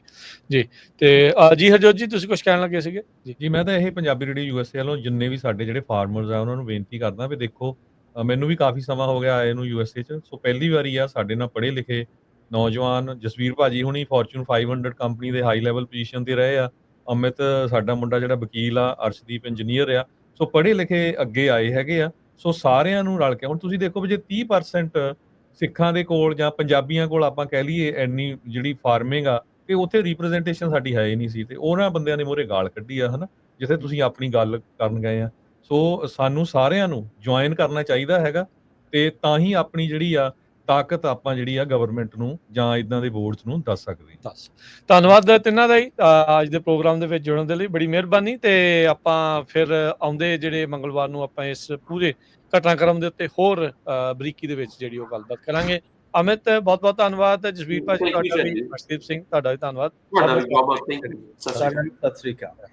ਜੀ। ਤੇ ਜੀ ਹਰਜੋਤ ਜੀ, ਤੁਸੀਂ ਕੁਝ ਕਹਿਣ ਲੱਗੇ ਸੀਗੇ? ਜੀ ਮੈਂ ਤਾਂ ਇਹ ਪੰਜਾਬੀ ਰੇਡੀਓ USA ਵੱਲੋਂ ਜਿੰਨੇ ਵੀ ਸਾਡੇ ਜਿਹੜੇ ਫਾਰਮਰਸ ਆ ਉਹਨਾਂ ਨੂੰ ਬੇਨਤੀ ਕਰਦਾ ਵੀ ਦੇਖੋ, ਮੈਨੂੰ ਵੀ ਕਾਫੀ ਸਮਾਂ ਹੋ ਗਿਆ ਆਏ ਨੂੰ USA 'ਚ। ਸੋ ਪਹਿਲੀ ਵਾਰੀ ਆ ਸਾਡੇ ਨਾਲ ਪੜ੍ਹੇ ਲਿਖੇ ਨੌਜਵਾਨ, ਜਸਵੀਰ ਭਾਜੀ ਹੁਣੀ ਫੋਰਚੂਨ 500 ਕੰਪਨੀ ਦੇ ਹਾਈ ਲੈਵਲ ਪੋਜੀਸ਼ਨ ਤੇ ਰਹੇ ਆ, ਅਮਿਤ ਸਾਡਾ ਮੁੰਡਾ ਜਿਹੜਾ ਵਕੀਲ ਆ, ਅਰਸ਼ਦੀਪ ਇੰਜੀਨੀਅਰ ਆ। ਸੋ ਪੜ੍ਹੇ ਲਿਖੇ ਅੱਗੇ ਆਏ ਹੈਗੇ ਆ। ਸੋ ਸਾਰਿਆਂ ਨੂੰ ਰਲ ਕੇ ਹੁਣ ਤੁਸੀਂ ਦੇਖੋ ਵੀ ਜੇ 30% ਸਿੱਖਾਂ ਦੇ ਕੋਲ ਜਾਂ ਪੰਜਾਬੀਆਂ ਕੋਲ ਆਪਾਂ ਕਹਿ ਲਈਏ ਇੰਨੀ ਜਿਹੜੀ ਫਾਰਮਿੰਗ ਆ, ਤੇ ਉੱਥੇ ਰਿਪਰੈਜ਼ੈਂਟੇਸ਼ਨ ਸਾਡੀ ਹੈ ਹੀ ਨਹੀਂ ਸੀ, ਤੇ ਉਹਨਾਂ ਬੰਦਿਆਂ ਨੇ ਮੂਹਰੇ ਗਾਲ ਕੱਢੀ ਆ, ਹਨਾ, ਜਿੱਥੇ ਤੁਸੀਂ ਆਪਣੀ ਗੱਲ ਕਰਨ ਗਏ ਆ। ਸੋ ਸਾਨੂੰ ਸਾਰਿਆਂ ਨੂੰ ਜੁਆਇਨ ਕਰਨਾ ਚਾਹੀਦਾ ਹੈਗਾ, ਤੇ ਤਾਂ ਹੀ ਆਪਣੀ ਜਿਹੜੀ ਆ ਤਾਕਤ ਆਪਾਂ ਜਿਹੜੀ ਆ ਗਵਰਨਮੈਂਟ ਨੂੰ ਜਾਂ ਇਦਾਂ ਦੇ ਬੋਰਡਸ ਨੂੰ ਦੱਸ ਸਕਦੇ ਹਾਂ। ਧੰਨਵਾਦ ਤਿੰਨਾਂ ਦਾ ਹੀ ਅੱਜ ਦੇ ਪ੍ਰੋਗਰਾਮ ਦੇ ਵਿੱਚ ਜੁੜਨ ਦੇ ਲਈ, ਬੜੀ ਮਿਹਰਬਾਨੀ। ਤੇ ਆਪਾਂ ਫਿਰ ਆਉਂਦੇ ਜਿਹੜੇ ਮੰਗਲਵਾਰ ਨੂੰ ਆਪਾਂ ਇਸ ਪੂਰੇ ਘਟਨਾਕ੍ਰਮ ਦੇ ਉੱਤੇ ਹੋਰ ਬਰੀਕੀ ਦੇ ਵਿੱਚ ਜਿਹੜੀ ਉਹ ਗੱਲਬਾਤ ਕਰਾਂਗੇ। ਅਮਿਤ, ਬਹੁਤ ਬਹੁਤ ਧੰਨਵਾਦ। ਜਸਵੀਰ ਭਾਜੀ ਤੁਹਾਡਾ ਵੀ, ਅਰਸ਼ਦੀਪ ਸਿੰਘ ਤੁਹਾਡਾ ਵੀ ਧੰਨਵਾਦ। ਤੁਹਾਡਾ ਵੀ ਬਹੁਤ ਬਹੁਤ thank you. Sat Sri Akal.